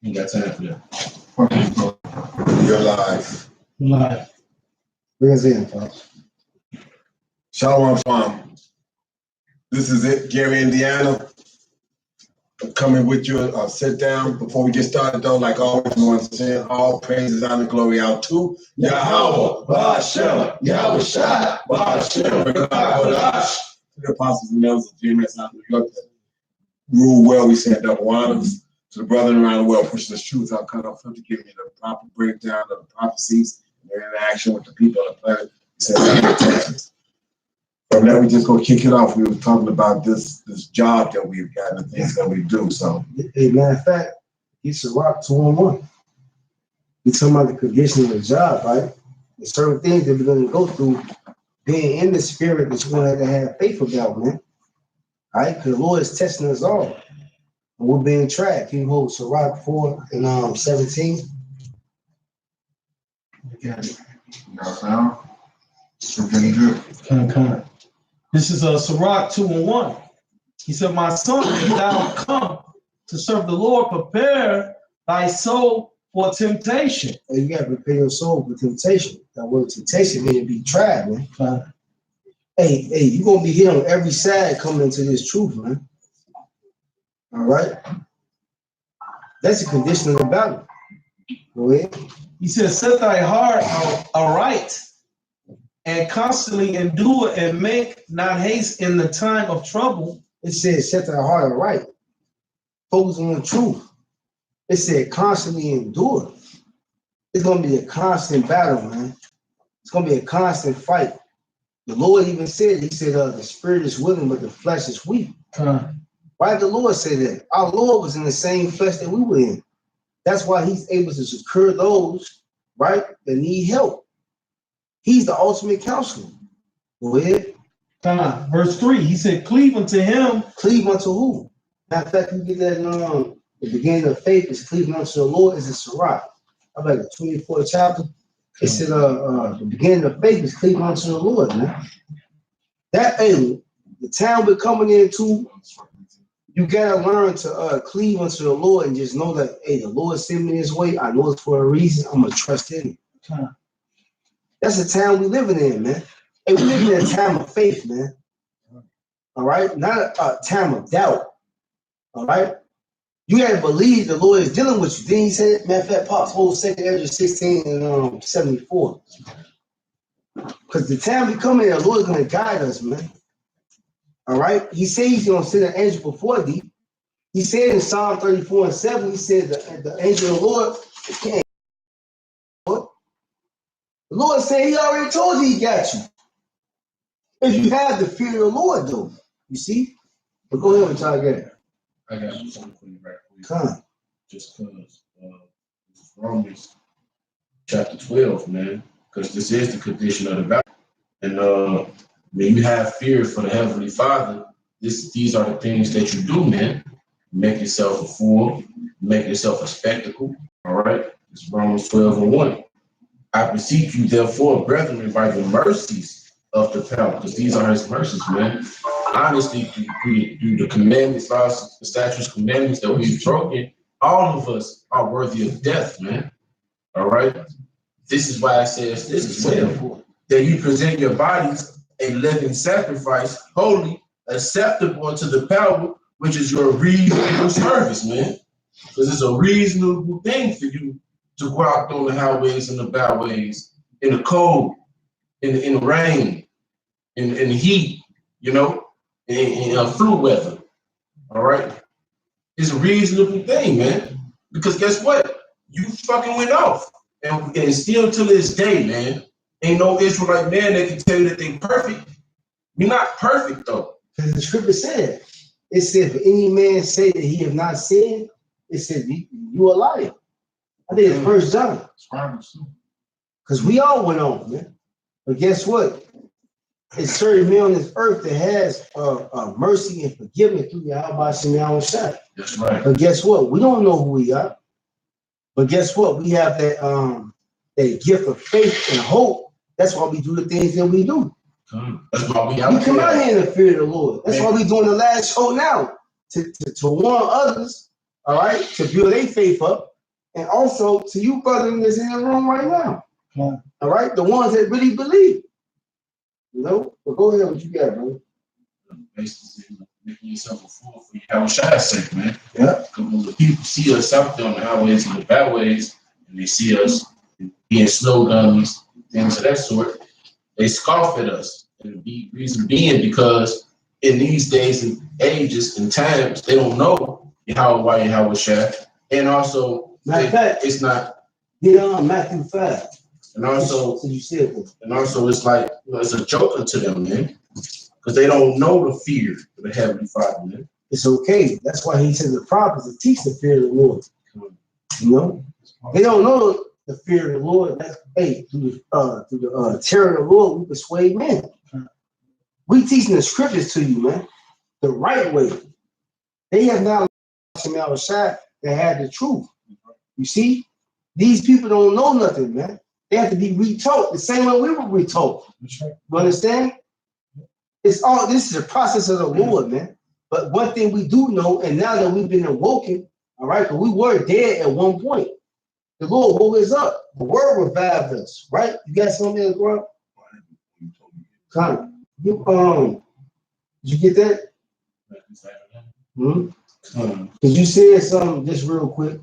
Ain't got time for that. You're live. Live. Bring us in, folks. Shalom, Shalom. This is it, Gary, Indiana. I'm coming with you. Sit down. Before we get started, though, like always, we want to send all praises, honor, and glory out to Yahweh, Ba'ashem, Yahweh Shai, Ba'ashem, Kodash. To the apostles and elders of GMS out of New York that rule well, we send double honors. To the brethren around the world pushing this truth out, cut off, to give me the proper breakdown of the prophecies and their interaction with the people on the planet. We send double attentions. From that, we just gonna kick it off. We were talking about this job that we've got and the things that we do. So, hey, matter of fact, he's a rock 2-on-1. We're talking about the condition of the job, right? There's certain things that we're gonna go through. Being in the spirit that you're gonna have to have faith about, man. All right, because the Lord is testing us all, and we're being tried. Can you hold Sirach 4 and 17? You got it. Sound? Still getting good. Kind. This is Sirach 2-1. He said, "My son, if thou come to serve the Lord, prepare thy soul for temptation." And you got to prepare your soul for temptation. That word temptation means to be tried, man. Hey, you're going to be hit on every side coming into this truth, man. All right? That's a condition of the battle. Go ahead. He says, "Set thy heart aright, and constantly endure, and make not haste in the time of trouble." It says, set thy heart aright. Focus on the truth. It said, constantly endure. It's going to be a constant battle, man. It's going to be a constant fight. The Lord even said, he said, the spirit is willing, but the flesh is weak. Why did the Lord say that? Our Lord was in the same flesh that we were in. That's why he's able to secure those, right, that need help. He's the ultimate counselor. Go ahead. Verse 3, he said, "Cleave unto him." Cleave unto who? Matter of fact, you get that the beginning of faith is cleaving unto the Lord is a Sirach. I like the 24th chapter. It said the beginning of faith is cleaving unto the Lord, man. That the town we're coming into, you gotta learn to cleave unto the Lord and just know that, hey, the Lord sent me this way. I know it's for a reason. I'm gonna trust in it. That's the town we living in, man. Hey, we living in a time of faith, man. All right, not a time of doubt. All right, you gotta believe the Lord is dealing with you. Then he said, matter of fact, Pops, hold 2nd Ezra 16 and 74. Because the time we come in, the Lord is gonna guide us, man. All right, he said he's gonna send an angel before thee. He said in Psalm 34 and 7, he said the angel of the Lord came. The Lord said he already told you he got you. If you have the fear of the Lord, though, you see? But go ahead and try again. I got something for you right quick. Come. Just because Romans chapter 12, man, because this is the condition of the battle. And when you have fear for the Heavenly Father, these are the things that you do, man. Make yourself a fool, make yourself a spectacle, all right? It's Romans 12:1. "I beseech you, therefore, brethren, by the mercies of the power," because these are his mercies, man. Honestly, through the commandments, laws, the statutes, commandments that we've broken, all of us are worthy of death, man. All right? This is why it says this as well, that you present your bodies a living sacrifice, holy, acceptable unto the power, which is your reasonable service, man. Because it's a reasonable thing for you to go out on the highways and the byways, in the cold, in the rain, in the heat, you know, in flu weather. All right? It's a reasonable thing, man. Because guess what? You fucking went off. And still to this day, man, ain't no Israelite man that can tell you that they perfect. You're not perfect, though. Because the scripture said, it said, if any man say that he have not sinned, it said, you a liar. I think it's 1 John. Because we all went on, man. But guess what? It's certain men on this earth that has mercy and forgiveness through Yahweh Shem Shai. That's right. But guess what? We don't know who we are. But guess what? We have that gift of faith and hope. That's why we do the things that we do. That's why we come out here in the fear of the Lord. That's why we doing the last show now. To warn others, all right, to build their faith up, And also to you, brother, that's in the room right now. Yeah. All right, the ones that really believe. You know, but go ahead, what you got, bro? Basically, making yourself a fool for your Shai's sake, man. Yeah. Because when the people see us out there on the highways and the byways, and they see us being slow dummies, things of that sort, they scoff at us. And the reason being because in these days and ages and times, they don't know Yahweh Shai. And also, Matter of fact, it's not. Get on Matthew 5. And also, So you said that. and also, it's like, you know, it's a joker to them, man. Because they don't know the fear of the Heavenly Father, man. It's okay. That's why he said the prophets to teach the fear of the Lord. You know, they don't know the fear of the Lord. That's through the terror of the Lord, we persuade men. We teaching the scriptures to you, man, the right way. They have not Shemel Shai that had the truth. You see, these people don't know nothing, man. They have to be retaught the same way we were retaught. You understand? It's all this is a process of the Lord, man. But one thing we do know, and now that we've been awoken, all right, because we were dead at one point. The Lord woke us up. The word revived us, right? You got something else, bro? Did you get that? Because you said something just real quick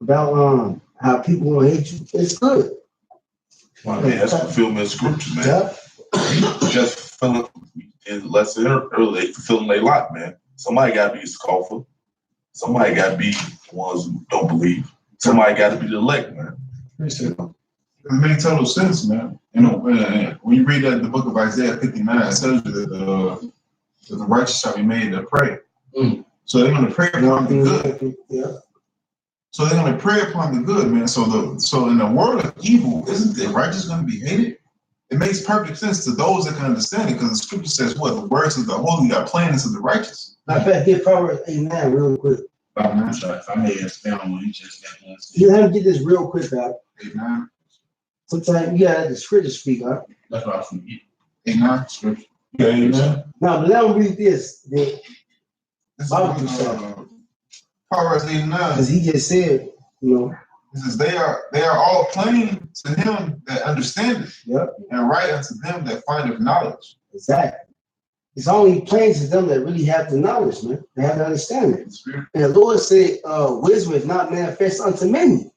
about how people will hate you. It's good. Well, man, that's fulfillment of scripture, man. Yeah. Just fulfilling, in the lesson earlier, fulfilling their lot, man. Somebody got to be a scoffer. Somebody got to be the ones who don't believe. Somebody got to be the elect, man. It makes total sense, man. You know, when you read that in the book of Isaiah 59, it tells you that the righteous shall be made to pray. So they're going to pray upon the good. Yeah. So they're going to pray upon the good, man. So in the world of evil, isn't the righteous going to be hated? It makes perfect sense to those that can understand it, because the scripture says, "What the words of the holy are plainness of the righteous." I bet get Proverbs 8:9 real quick. I'm sorry, if I may expound on what you just got done saying. You have to get this real quick, out. 8:9. Sometimes you gotta let the scripture speak, huh? That's what I forget. 8:9 scripture. Yeah, amen. Now, but let them read this. This is Proverbs 8:9. Because he just said, you know. It says, they are all plain to him that understandeth, Yep. and right unto them that findeth knowledge. Exactly. It's only plain to them that really have the knowledge, man. They have the understanding. And the Lord said, wisdom is not manifest unto many.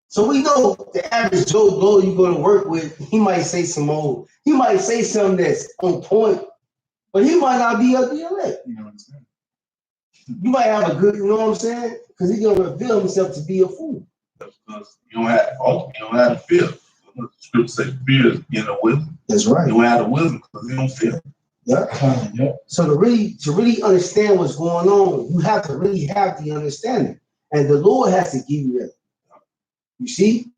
So we know the average Joe Blow you're going to work with, he might say he might say something that's on point, but he might not be of the elect. You know what I'm saying? You might have a good, you know what I'm saying? Because he's going to reveal himself to be a fool. Because you don't have to fear. The scripture says fear is getting a wisdom. That's right. You don't have the wisdom because you don't fear. Yeah. So to really understand what's going on, you have to really have the understanding. And the Lord has to give you that. You see?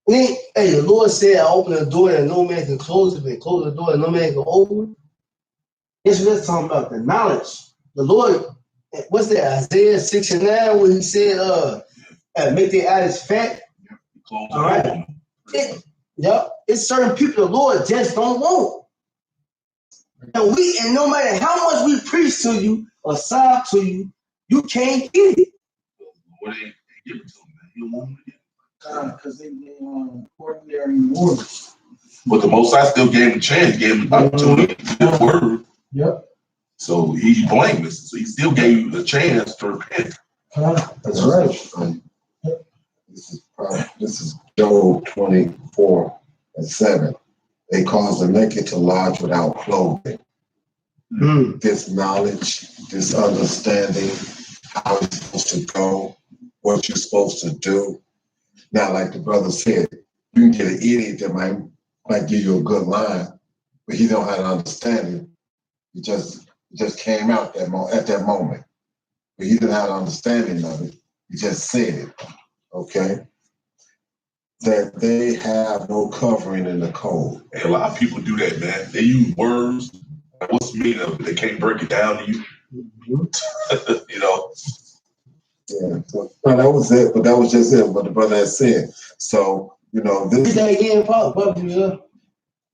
Hey, the Lord said, I open the door that no man can close it, and close the door that no man can open. That's what we're talking about, the knowledge. The Lord, what's that, Isaiah 6:9, where he said, make their eyes fat. All right. It's certain people the Lord just don't want. And no matter how much we preach to you or sob to you, you can't get it. What they give it to them, man. You don't want to get it. Because they ordinary mortals. But the Most High still gave him a chance, gave him an opportunity to get the word. Yep. So he's blameless. So he still gave you a chance to repent. That's right. This is Job 24:7. They cause the naked to lodge without clothing. This knowledge, this understanding, how it's supposed to go, what you're supposed to do. Now, like the brother said, you can get an idiot that might give you a good line, but he don't have an understanding. It just came out at that moment. But he didn't have an understanding of it. He just said it. Okay? That they have no covering in the code. And a lot of people do that, man. They use words. What's the meaning of it? They can't break it down to you. You know? Yeah. So, no, that was it. But that was just it. What the brother had said. So, this.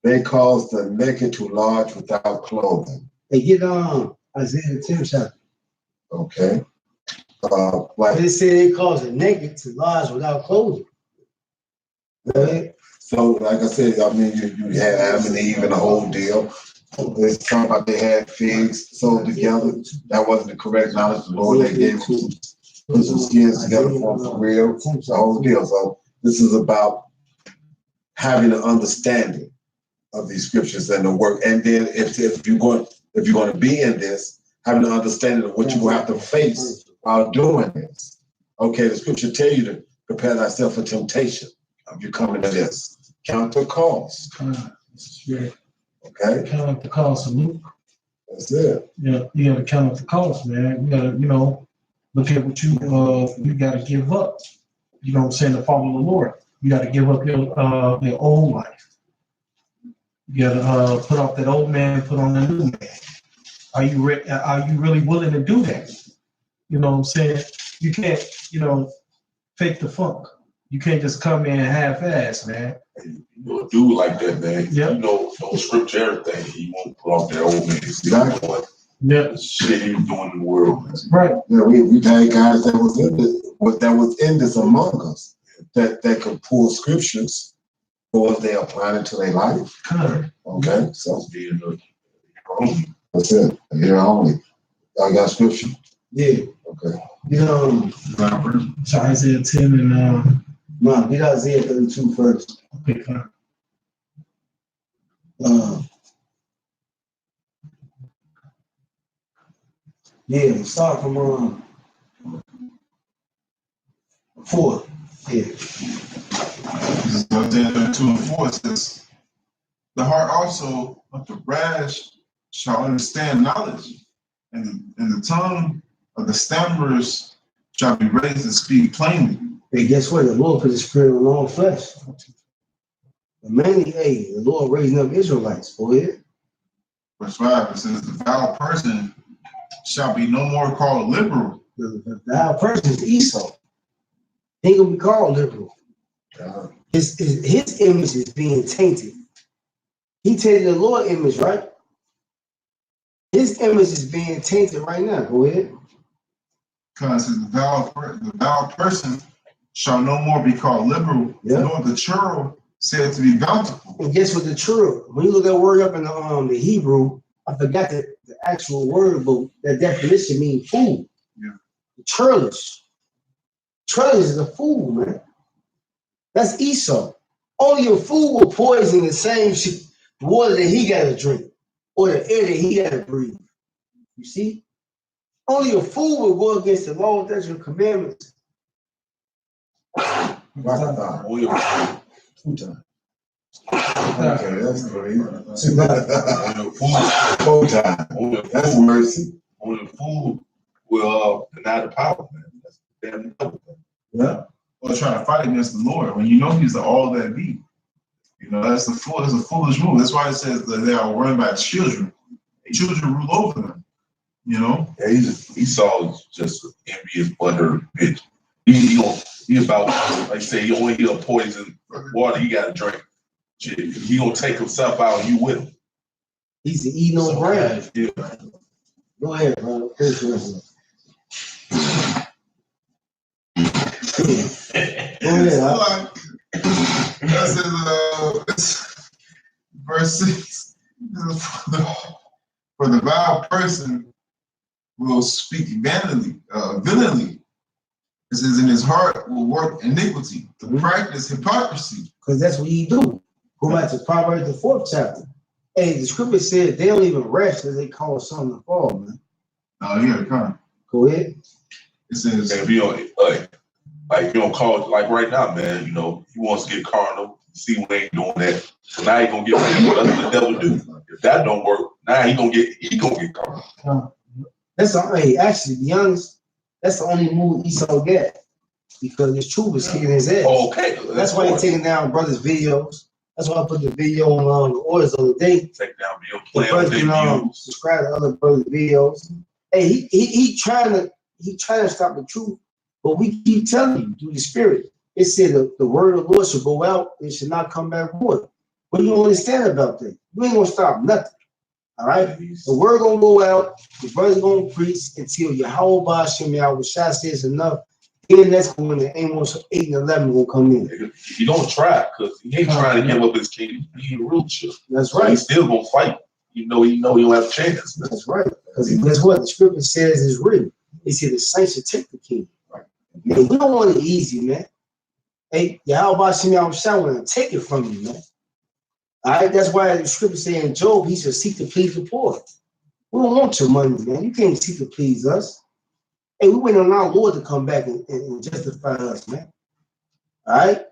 They cause the naked to lodge without clothing. They get Isaiah 10 chapter. Okay. But it said it calls it naked to lies without clothing. Right? So, like I said, I mean, you had Adam and Eve and the whole deal. It's talking about they had figs sewed together. That wasn't the correct knowledge. The Lord they gave them put some skins together for real. The whole deal. So this is about having an understanding of these scriptures and the work. And then if you're going to be in this, having an understanding of what you're going to have to face while doing this. Okay, the scripture tell you to prepare thyself for temptation. If you're coming to this, count the cost. Okay, Count up the cost of Luke. that's it. Yeah, you gotta count up the cost, man. You gotta, look at what you gotta give up. You know what I'm saying, to follow the Lord. You gotta give up your old life. You gotta put off that old man, put on the new man. Are you really willing to do that? You know what I'm saying? You can't, fake the funk. You can't just come in half-ass, man. You know, a dude like that, man. Yeah. Know scripture, everything. He won't put off that old man. Exactly. Yeah. The shit he was doing in the world. Right. Yeah, we've had guys that was in this among us that could pull scriptures for what they apply to their life. Okay, so Being that's it. Here only. I got scripture. Yeah. Okay. So Isaiah 10 and No, get Isaiah 32 first. okay, fine. Yeah, start from 4. Yeah. Isaiah 32 and 4 says, the heart also of the rash shall understand knowledge, and the tongue of the stammerers shall be raised to speak plainly. Hey, guess what? The Lord put his spirit on all flesh. But mainly, the Lord raising up Israelites, boy. Verse 5, it says, the vile person shall be no more called liberal. The vile person is Esau. He ain't gonna be called liberal. His image is being tainted. He tainted the Lord image, right? His image is being tainted right now. Go ahead. Because the vile person shall no more be called liberal, nor the churl said to be bountiful. And guess what? The churl, when you look that word up in the Hebrew, I forgot the actual word, but that definition means fool. Yeah. Churlish. Churlish is a fool, man. That's Esau. Only a fool will poison the same water that he got to drink or the air that he got to breathe. You see? Only a fool will go against the law, statutes, and commandments. only a 2 times. Okay, that's great. 4 times. That's mercy. Only a fool will deny the power, man. That's damn double thing. Yeah. Or trying to fight against the Lord when you know he's the all that be. That's a foolish move. That's why it says that they are run by children. Children rule over them. Yeah, Esau is just an envious butthurt bitch. He about, like I say, he only hear poison water he got to drink. Shit, he gonna take himself out and you with him. He's the eat no bread. Yeah. Go ahead, bro. Go ahead. That says, verse 6, for the vile person will speak villainy. It says, in his heart will work iniquity, to practice hypocrisy. Because that's what he do. Go back to Proverbs, the 4th chapter. Hey, the scripture said they don't even rest because they call something to fall, man. Oh, yeah, come. Go ahead. It says, And if you don't, like you don't call it, like right now, man, he wants to get carnal. See, we ain't doing that. So now he gonna get ready. What else the devil do? If that don't work, now he gonna get carnal. That's actually, to be honest, that's the only move Esau get because his truth is kicking his ass. Okay. That's why he's taking down brothers' videos. That's why I put the video on the orders the other day. Take down video, The play on person their views. subscribe to other brothers' videos. Hey, he trying to stop the truth, but we keep telling you through the spirit. It said the word of the Lord should go out, it should not come back void. What do you understand about that? You ain't gonna stop nothing. All right? The word gonna go out, the brother's gonna preach until Yahweh Ba'ashem Yahweh Shah says enough. Then that's when the Amos 8 and 11 will come in. He don't try because he ain't trying to give up his kingdom. He a real shit. That's So right. he's still gonna fight. He know he don't have a chance. That's right. Because guess what? The scripture says is written. It said the saints should take the kingdom. Right. And we don't want it easy, man. Hey, Yahweh Ba'ashem Yahweh Shah want to take it from you, man. All right, that's why the scripture says in Job, he should seek to please the poor. We don't want your money, man. You can't seek to please us. Hey, we wait on our Lord to come back and justify us, man. All right?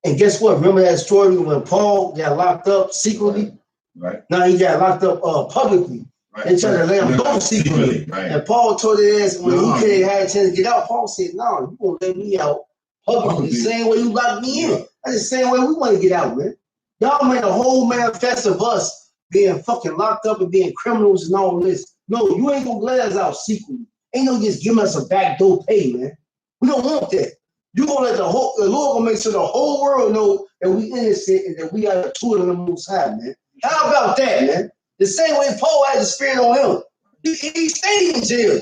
And guess what? Remember that story when Paul got locked up secretly? Right. Now he got locked up publicly. Right. They tried to let him go secretly. Right. And Paul told his ass when he could have had a chance to get out, Paul said, no, you won't let me out publicly the same way you locked me in. That's the same way we want to get out, man. Y'all made a whole manifest of us being fucking locked up and being criminals and all this. No, you ain't gonna let us out secretly. Ain't no just giving us a backdoor pay, man. We don't want that. You gonna let the Lord gonna make sure the whole world know that we innocent and that we are the tool of the Most High, man. How about that, man? The same way Paul had the spirit on him. He stayed in jail.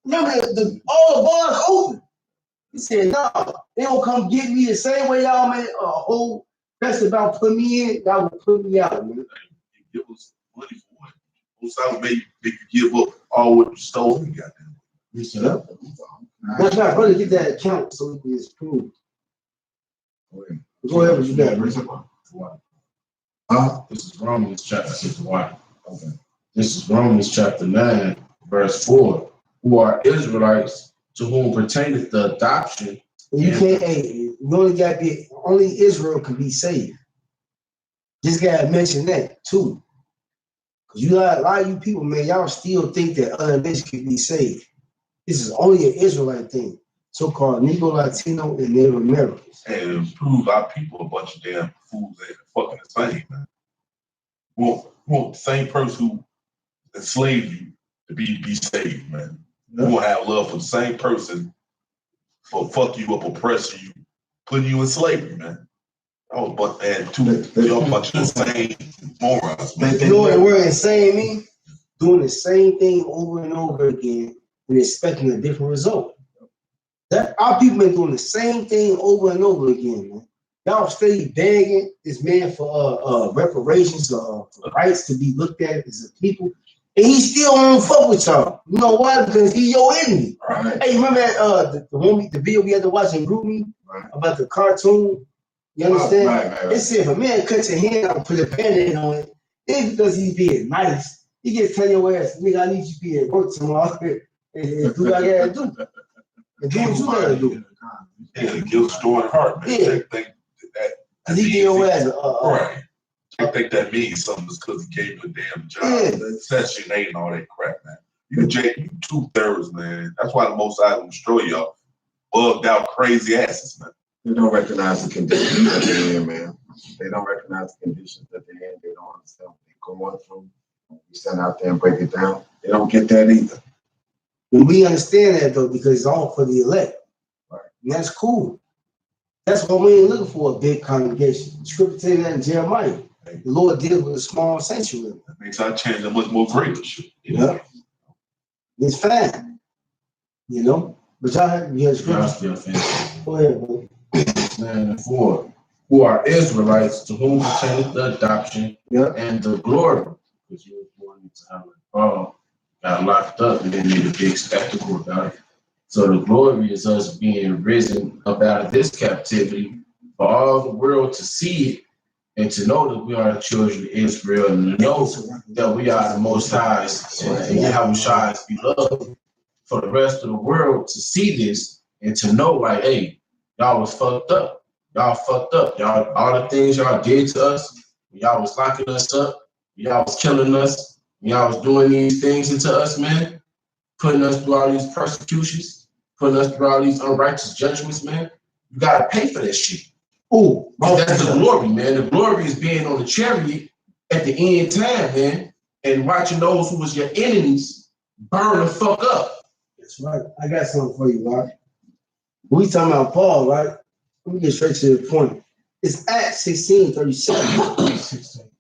Remember, all the bars open. He said, no, they don't come get me the same way y'all made a whole press about putting me in, y'all will put me out, man. Give us money for what? Most I would make you give up all what you stole. You got that. That's right, brother. Get that account so we can just prove. Go ahead, what you got. This is Romans chapter 61. Okay. This is Romans chapter 9, verse 4. Who are Israelites to whom pertaineth the adoption. You can't, you only got only Israel can be saved. Just gotta mention that too. Because you got a lot of you people, man, y'all still think that other nations can be saved. This is only an Israelite thing. So-called Negro, Latino, and Native Americans. And prove our people a bunch of damn fools that fucking the same, man. We want the same person who enslaved you to be saved, man. We want to have love for the same person for fuck you up, oppressing you, putting you in slavery, man. Oh, but and y'all bunch of the same morons, man. You know what the word insane mean? Doing the same thing over and over again and expecting a different result. That our people been doing the same thing over and over again, man. Y'all steady begging this man for reparations, for rights to be looked at as a people, and he still won't fuck with y'all. You know why? Because he your enemy. Right. Hey, remember that the video we had to watch in GroupMe about the cartoon? You understand? Right. It said if a man cuts your hand out and put a band-aid on it, it's because he's being nice. He gets tell your ass, nigga, I need you to be at work tomorrow and do what I gotta do. And do what you gotta do. Yeah, it gives destroying heart, man. Yeah. They think that Cause he get your ass right. I think that means something just because he gave you a damn job. Yeah. That's your name and all that crap, man. You 2/3, man. That's why the Most High will destroy y'all. Bugged out crazy asses, man. They don't recognize the conditions that they're in, man. They don't recognize the conditions that they're in. They don't understand what they're going through. We stand out there and break it down. They don't get that either. And we understand that though, because it's all for the elect. Right. And that's cool. That's what we ain't looking for, a big congregation. The scripture tells that in Jeremiah. The Lord deals with a small sanctuary. That makes our change a much more greater shit. Yeah. It's fine. You know? But y'all have your Y'all scripture. still fancy. Go ahead, bro. 9 and 4. Who are Israelites to whom pertaineth the adoption and the glory. Because you were born into how Paul got locked up and they made a big spectacle about it. So the glory is us being risen up out of this captivity for all the world to see it and to know that we are the children of Israel and to know that we are the Most High's and Yahweh's beloved. For the rest of the world to see this and to know, like, hey, y'all was fucked up. Y'all fucked up. Y'all, all the things y'all did to us, y'all was locking us up, y'all was killing us, y'all was doing these things into us, man, putting us through all these persecutions, putting us through all these unrighteous judgments, man. You gotta pay for that shit. Oh, that's the glory, man. The glory is being on the chariot at the end time, man, and watching those who was your enemies burn the fuck up. That's right. I got something for you, right? We talking about Paul, right? Let me get straight to the point. It's Acts 16:37.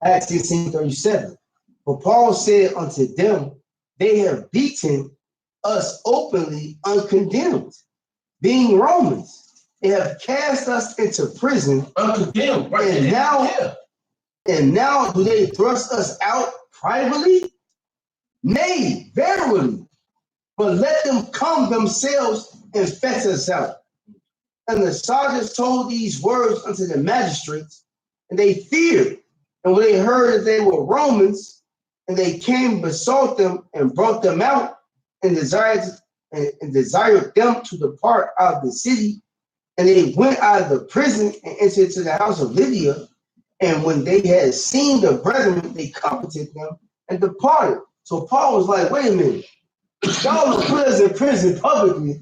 Acts 16:37. But Paul said unto them, they have beaten us openly uncondemned, being Romans. They have cast us into prison, Uncondemned, right? And now- Yeah. and now do they thrust us out privately? Nay, verily, but let them come themselves and fetch us out. And the sergeants told these words unto the magistrates, and they feared. And when they heard that they were Romans, and they came, besought them, and brought them out, and desired them to depart out of the city. And they went out of the prison and entered into the house of Lydia. And when they had seen the brethren, they comforted them and departed. So Paul was like, wait a minute, y'all put us in prison publicly.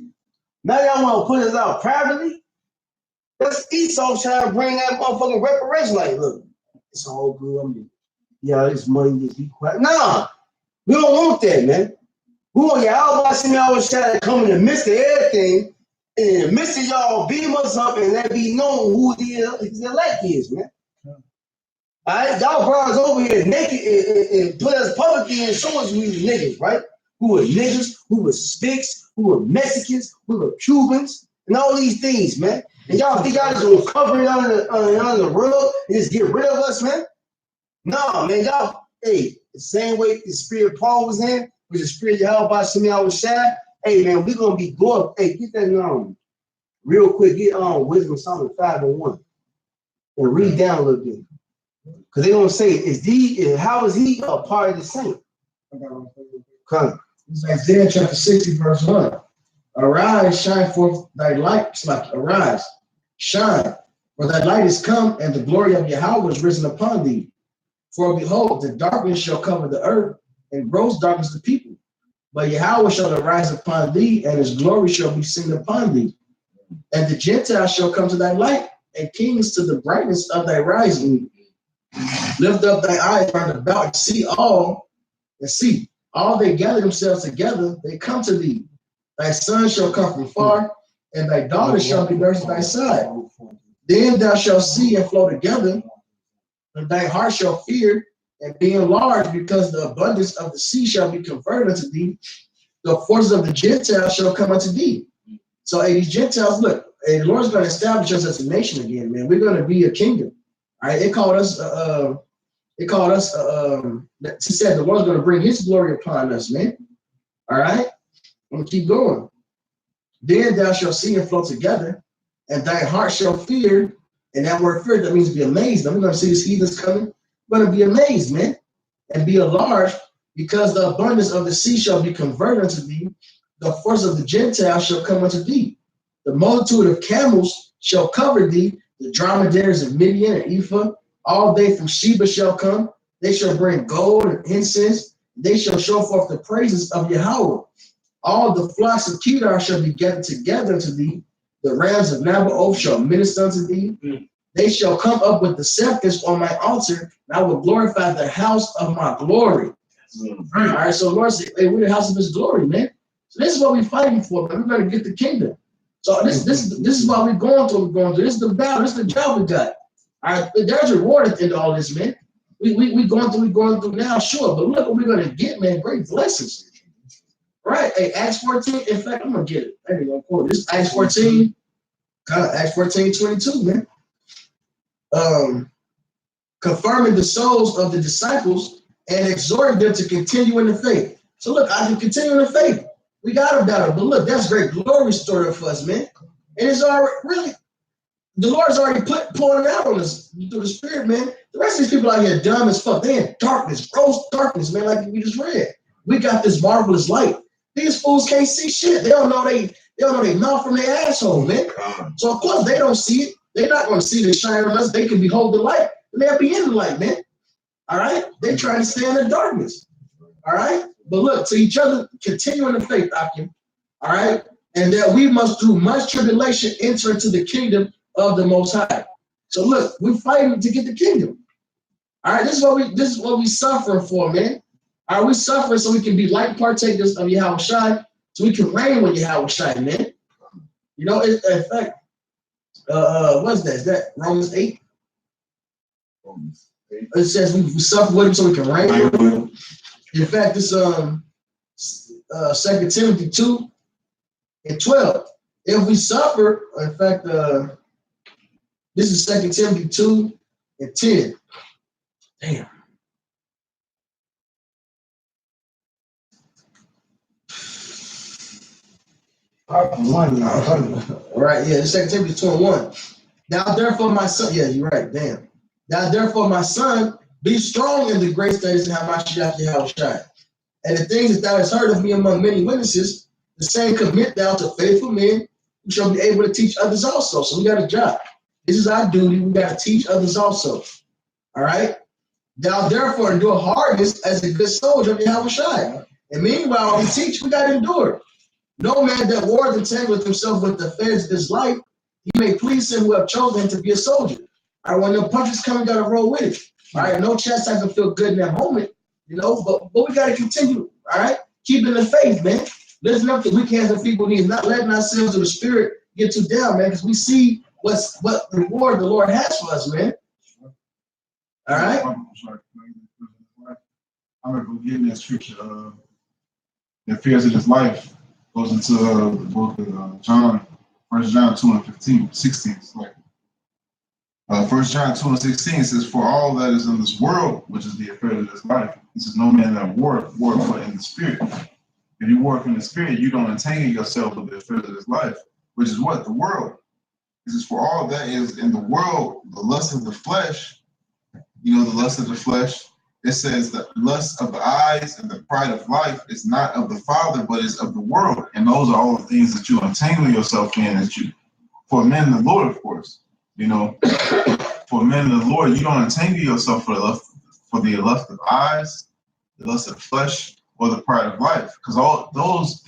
Now y'all want to put us out privately? That's Esau trying to bring that motherfucking reparation. Like, look, it's all good. I mean, yeah, it's money, just be quiet. Nah, we don't want that, man. We want y'all watching y'all trying to come in the midst of everything, and in the midst of y'all beam us up and let be known who the elect is, man. All right, y'all brought us over here naked and put us publicly and show us we was niggas, right? Who were niggas, who were sticks, who were Mexicans, who were Cubans, and all these things, man. And y'all think y'all just gonna cover it under the rug and just get rid of us, man? No, man, y'all, hey, the same way the spirit Paul was in, with the spirit Yahweh Shemi was shy, hey, man, we're gonna be going, hey, get that real quick, get Wisdom Psalm 5:1 and read down a little bit. Because they're gonna say, how is he a part of the saint? Come. It's Isaiah chapter 60, verse 1. Arise, shine forth thy light. It's like, arise, shine, for thy light is come, and the glory of Yahweh is risen upon thee. For behold, the darkness shall cover the earth, and gross darkness the people. But Yahweh shall arise upon thee, and his glory shall be seen upon thee. And the Gentiles shall come to thy light, and kings to the brightness of thy rising. Lift up thy eyes round about and see all they gather themselves together, they come to thee. Thy son shall come from far, and thy daughter shall be nursed at thy side. Then thou shalt see and flow together, and thy heart shall fear and be enlarged, because the abundance of the sea shall be converted unto thee. The forces of the Gentiles shall come unto thee. So, hey, these Gentiles, look, hey, the Lord's going to establish us as a nation again, man. We're going to be a kingdom. All right, it called us, he said the Lord's going to bring his glory upon us, man. All right, I'm going to keep going. Then thou shalt see and flow together, and thy heart shall fear. And that word fear, that means be amazed. I'm going to see these heathens coming. I'm going to be amazed, man, and be enlarged, because the abundance of the sea shall be converted unto thee. The force of the Gentiles shall come unto thee. The multitude of camels shall cover thee. The dromedaries of Midian and Ephah, all they from Sheba shall come. They shall bring gold and incense. They shall show forth the praises of Yahweh. All the flocks of Kedar shall be gathered together to thee. The rams of Nabaoth shall minister unto thee. They shall come up with the scepters on my altar, and I will glorify the house of my glory. All right, so the Lord said, hey, we're the house of his glory, man. So this is what we're fighting for, man. We're going to get the kingdom. So this is why we're going through what we're going through. This is the battle. This is the job we got. All right, there's a reward at the end of all this, man. We're going through now, sure. But look what we're going to get, man. Great blessings. Right. Hey, Acts 14. In fact, I'm going to get it. There you go. Cool. This is Acts 14. Acts 14:22, man. Confirming the souls of the disciples and exhorting them to continue in the faith. So look, I can continue in the faith. We got a battle, but look, that's great glory story for us, man. And it's already really, the Lord's already pouring it out on us through the Spirit, man. The rest of these people out here dumb as fuck. They in darkness, gross darkness, man, like we just read. We got this marvelous light. These fools can't see shit. They don't know they mouth from their asshole, man. So of course they don't see it. They're not going to see the shine on us. They can behold the light, and they'll be in the light, man. All right? They trying to stay in the darkness. All right? But look, to each other, continue in the faith, Akim. All right? And that we must, through much tribulation, enter into the kingdom of the Most High. So look, we're fighting to get the kingdom. All right? This is what we suffering for, man. All right? We suffering so we can be like partakers of Yahweh Shai, so we can reign with Yahweh Shai, man. You know, in fact, what's that? Is that Romans 8? It says we suffer with him so we can reign with him. In fact, it's 2 Timothy 2:12. If we suffer, in fact, this is 2 Timothy 2:10. Damn. Right, yeah, it's 2 Timothy 2:1. Now therefore, my son, yeah, you're right, damn. Now therefore, my son, be strong in the grace that is in Hamashiach Yahushua. And the things that thou hast heard of me among many witnesses, the same commit thou to faithful men who shall be able to teach others also. So we got a job. This is our duty. We got to teach others also. All right? Thou therefore endure hardness as a good soldier of Yahushua. And meanwhile, while we teach, we got to endure. No man that wars entangleth himself with the affairs of this life, he may please him who have chosen him to be a soldier. All right, when the punches come, we got to roll with it. All right, no chastisement feel good in that moment, you know, but we got to continue, all right? Keeping the faith, man. Listen up to weak hands and feeble knees, not letting ourselves or the spirit get too down, man, because we see what reward the Lord has for us, man. All right? I remember getting that scripture, the fears of this life goes into the book of John, 1 John 2:16. It's like 1 John 2:16 says, for all that is in this world, which is the affair of this life, this is no man that work but in the spirit. If you work in the spirit, you don't entangle yourself with the affairs of this life, which is what? The world. This is for all that is in the world, the lust of the flesh, you know, the lust of the flesh. It says the lust of the eyes and the pride of life is not of the Father, but is of the world. And those are all the things that you entangle yourself in, that you, for men the Lord, of course, you know, for men the Lord, you don't entangle yourself for the lust of eyes, the lust of the flesh, or the pride of life. Because all those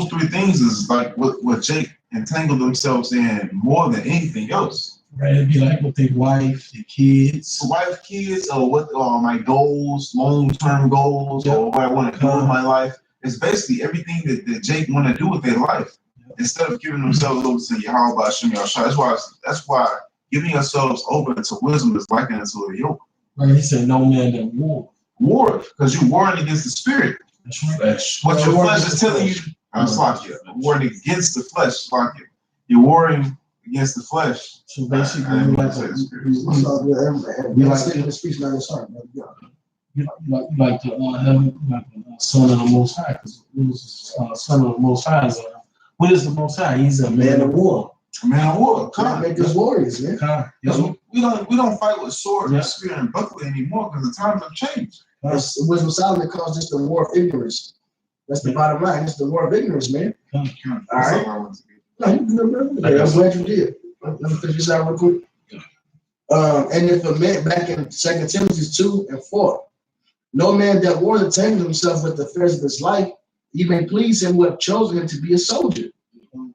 three things is like what Jake entangled themselves in more than anything else. Right, it'd be like with their wife, their kids. Wife, kids, or what are my goals, long-term goals, or what I want to do with my life. It's basically everything that Jake want to do with their life. Instead of giving themselves over to Yahweh Shem Yahushua. That's why giving yourselves over to wisdom is likened to a yoke. Right, he said no man that war. War, because you're warring against the spirit. That's right. Flesh. What your flesh is telling you, I'm Slakia. Warring against the flesh, Slakia. You're warring against the flesh. So basically, I you didn't like say the spirit. you like the son of the Most High. Because son of the Most High is what is the Most High? He's a man of war. A man of war. Come Make us warriors, man. We don't fight with sword and spear and buckler anymore because the times have changed. Wisdom Solomon calls this the war of ignorance. That's the bottom line. It's the war of ignorance, man. All right. No, you good, brother. I'm glad you did. Let me finish this out real quick. And if a man, back in 2 Timothy 2:4, no man that wars entangles himself with the affairs of his life, he may please him who have chosen him to be a soldier.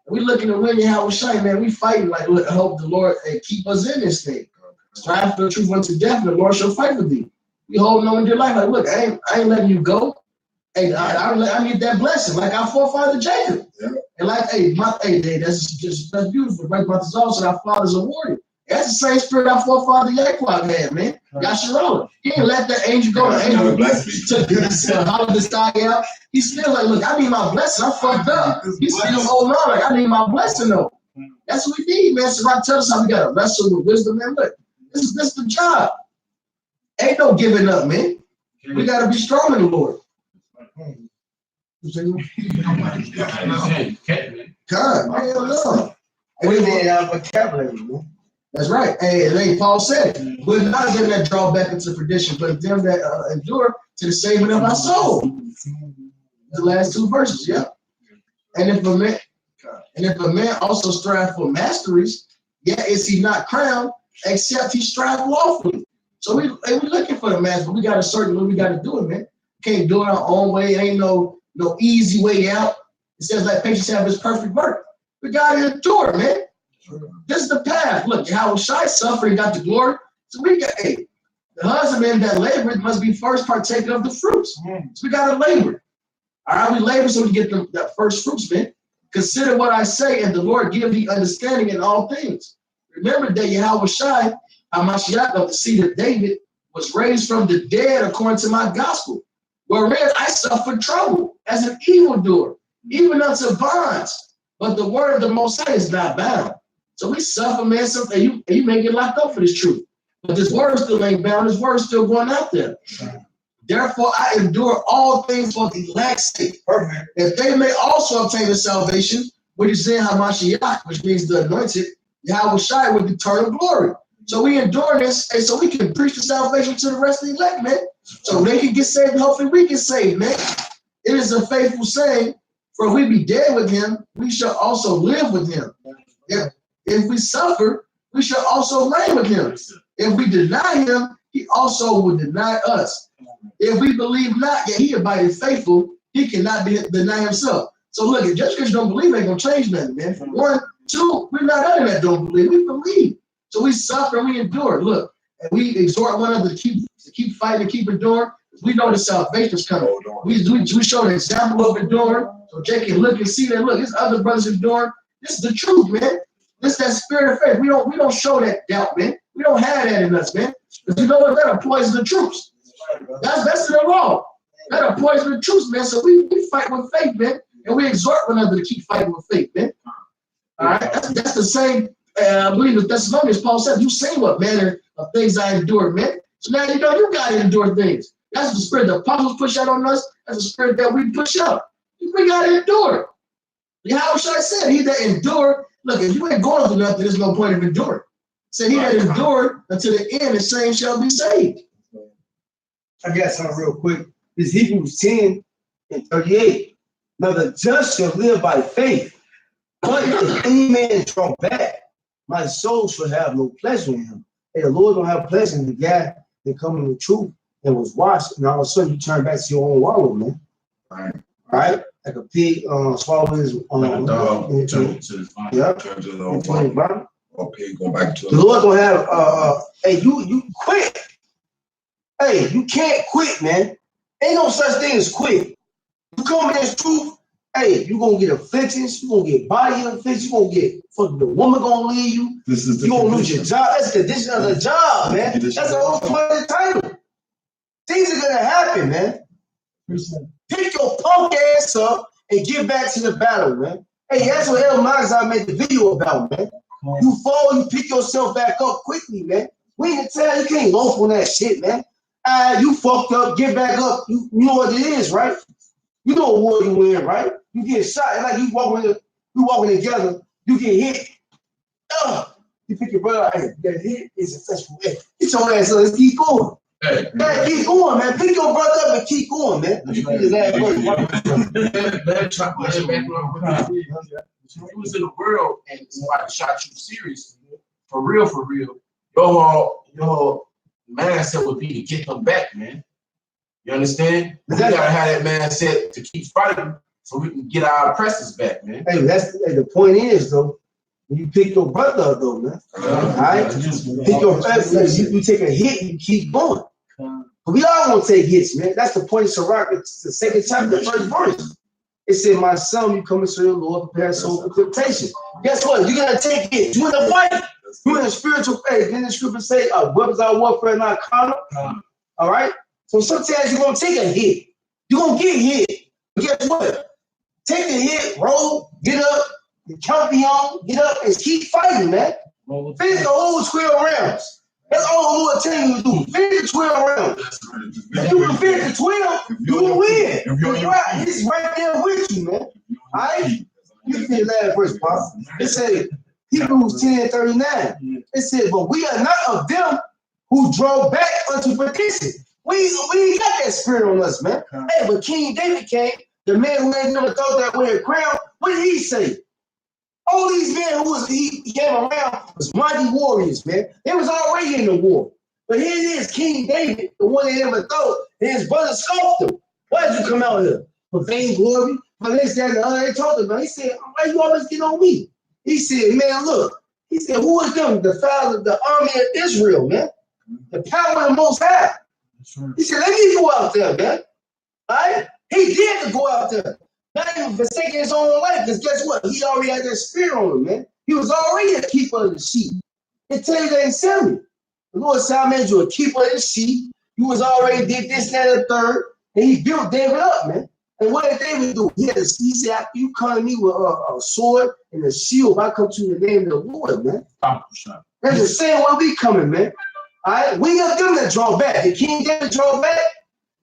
We looking to win Yahushua, man. We fighting like, I hope the Lord keep us in this thing. Strive for the truth unto death, and the Lord shall fight for thee. We holding on to your life like, look, I ain't letting you go. Hey, I need that blessing, like our forefather Jacob. Yeah. And like, that's beautiful. Right, brothers also, our fathers are warrior. That's the same spirit our forefather Yaquab had, man. Yasharallah. He didn't let that angel go. The angel took this hollered this guy out. He's still like, look, I need my blessing. I'm fucked up. He's still holding on, like, I need my blessing though. That's what we need, man. So I tell us how we gotta wrestle with wisdom, man. Look, this is the job. Ain't no giving up, man. We gotta be strong in the Lord. God, man, no. And we didn't have vocabulary, man. That's right. And then Paul said, we're not them that draw back into perdition, but them that endure to the saving of our soul. The last two verses, yeah. And if a man also strive for masteries, yet is he not crowned, except he strive lawfully. So we looking for the master, but we got a certain way we got to do it, man. Can't do it our own way. Ain't no easy way out. It says like patience have his perfect work. We got to endure, man. This is the path. Look, how Shai suffering got the glory. So we got, the husbandman that labored must be first partaker of the fruits. So we got to labor. All right, we labor so we get the first fruits, man. Consider what I say, and the Lord give thee understanding in all things. Remember that Yahweh Shai, Hamashiach of the seed of David, was raised from the dead according to my gospel, wherein I suffered trouble as an evildoer, even unto bonds. But the word of the Most High is not bound. So we suffer, man. And you may get locked up for this truth. But this word still ain't bound. This word still going out there. Therefore, I endure all things for the elect's sake, that they may also obtain the salvation, which is in Hamashiach, which means the anointed, Yahweh Shai with eternal glory. So we endure this, and so we can preach the salvation to the rest of the elect, man. So they can get saved, and hopefully we get saved, man. It is a faithful saying, for if we be dead with him, we shall also live with him. If we suffer, we shall also reign with him. If we deny him, he also will deny us. If we believe not, yet he abideth faithful, he cannot deny himself. So look, just because you don't believe ain't gonna change nothing, man. One, two, we're not other that don't believe. We believe. So we suffer and we endure. Look, and we exhort one another to keep fighting, keep enduring. We know the salvation is coming. We show an example of enduring. So Jay can look and see that. Look, his other brothers enduring. This is the truth, man. This is that spirit of faith. We don't show that doubt, man. We don't have that in us, man. Because you know what? That'll poison the troops. That's in the law. That'll poison the troops, man. So we fight with faith, man. And we exhort one another to keep fighting with faith, man. All right? That's the same, I believe the Thessalonians, Paul said, you say what manner of things I endured, man. So now you know you got to endure things. That's the spirit the apostles push out on us. That's the spirit that we push out. We got to endure. How should I say? He that endured, look, if you ain't going through nothing, there's no point of enduring. So he that endured until the end, the same shall be saved. I got something real quick. This Hebrews 10 and 38. Now the just shall live by faith. But if any man draw back, my soul shall have no pleasure in him. And the Lord don't have pleasure in the guy that come in the truth and was washed, and all of a sudden you turn back to your own wallow, man. Right. Right? Like a pig swallowing his Like a dog into turning to his vomit. yeah, Turn to the into his body. or pig going back to The Lord gonna have hey, you quit. Hey, you can't quit, man. Ain't no such thing as quit. You come in this truth, hey, you gonna get afflictions, you gonna get body afflictions, you gonna get fucking the woman gonna leave you, this is the you gonna lose your condition. job. That's the condition of the job, man. That's the whole point of the title. Things are gonna happen, man. Pick your punk ass up and get back to the battle, man. Hey, that's what El Mazar made the video about, man. You fall, you pick yourself back up quickly, man. We can tell you can't loaf on that shit, man. You fucked up, get back up. You know what it is, right? You know what war you in, right? You get shot, and like you walking together, you get hit. You pick your brother up, hey, that hit is a successful. Hey, get your ass up, let's keep going. Hey, Man, keep going, man. Pick your brother up and keep going, man. You pick his ass up. If you was in the world and somebody shot you seriously, for real, your mindset would be to get them back, man. You understand? We gotta have that mindset to keep fighting so we can get our oppressors back, man. Hey, the point is though, when you pick your brother up though, man. All right? Pick your you take a hit, you keep going. But we all gonna take hits, man. That's the point of Sirach, the second chapter, the first verse. It said, my son, you come into the Lord, prepare soul for temptation. Guess what? You're gonna take hits. You in the fight, you in the spiritual faith. Then the scripture say, weapons our warfare not carnal. All right? So sometimes you're gonna take a hit. You're gonna get hit. But guess what? Take the hit, roll, get up, count beyond, get up, and keep fighting, man. Finish the whole 12 rounds. That's all the Lord telling you to do. Finish the 12 rounds. If you can finish the 12, you will win. He's right there with you, man. All right? You finish last verse, Pop. It said, Hebrews 10:39. It said, but we are not of them who draw back unto perdition. We ain't got that spirit on us, man. Hey, but King David came, the man who had never thought that way a crown. What did he say? All these men he came around was mighty warriors, man. They was already in the war. But here it is, King David, the one they never thought, and his brother scoffed him. Why did you come out here? For vainglory? For this, that, and the other. They told him, man. He said, why you always get on me? He said, man, look. He said, who is them? The father of the army of Israel, man. The power of the Most High. He said, let me go out there, man. All right? He did go out there. Not even forsaking his own life, because guess what? He already had that spirit on him, man. He was already a keeper of the sheep. It tell you that in 7. The Lord said, I made you a keeper of the sheep. You was already did this, that, and the third. And he built David up, man. And what did David do? He said, after you come to me with a sword and a shield, I come to you in the name of the Lord, man. That's the same way we coming, man. All right? We got them that draw back. Did King David draw back?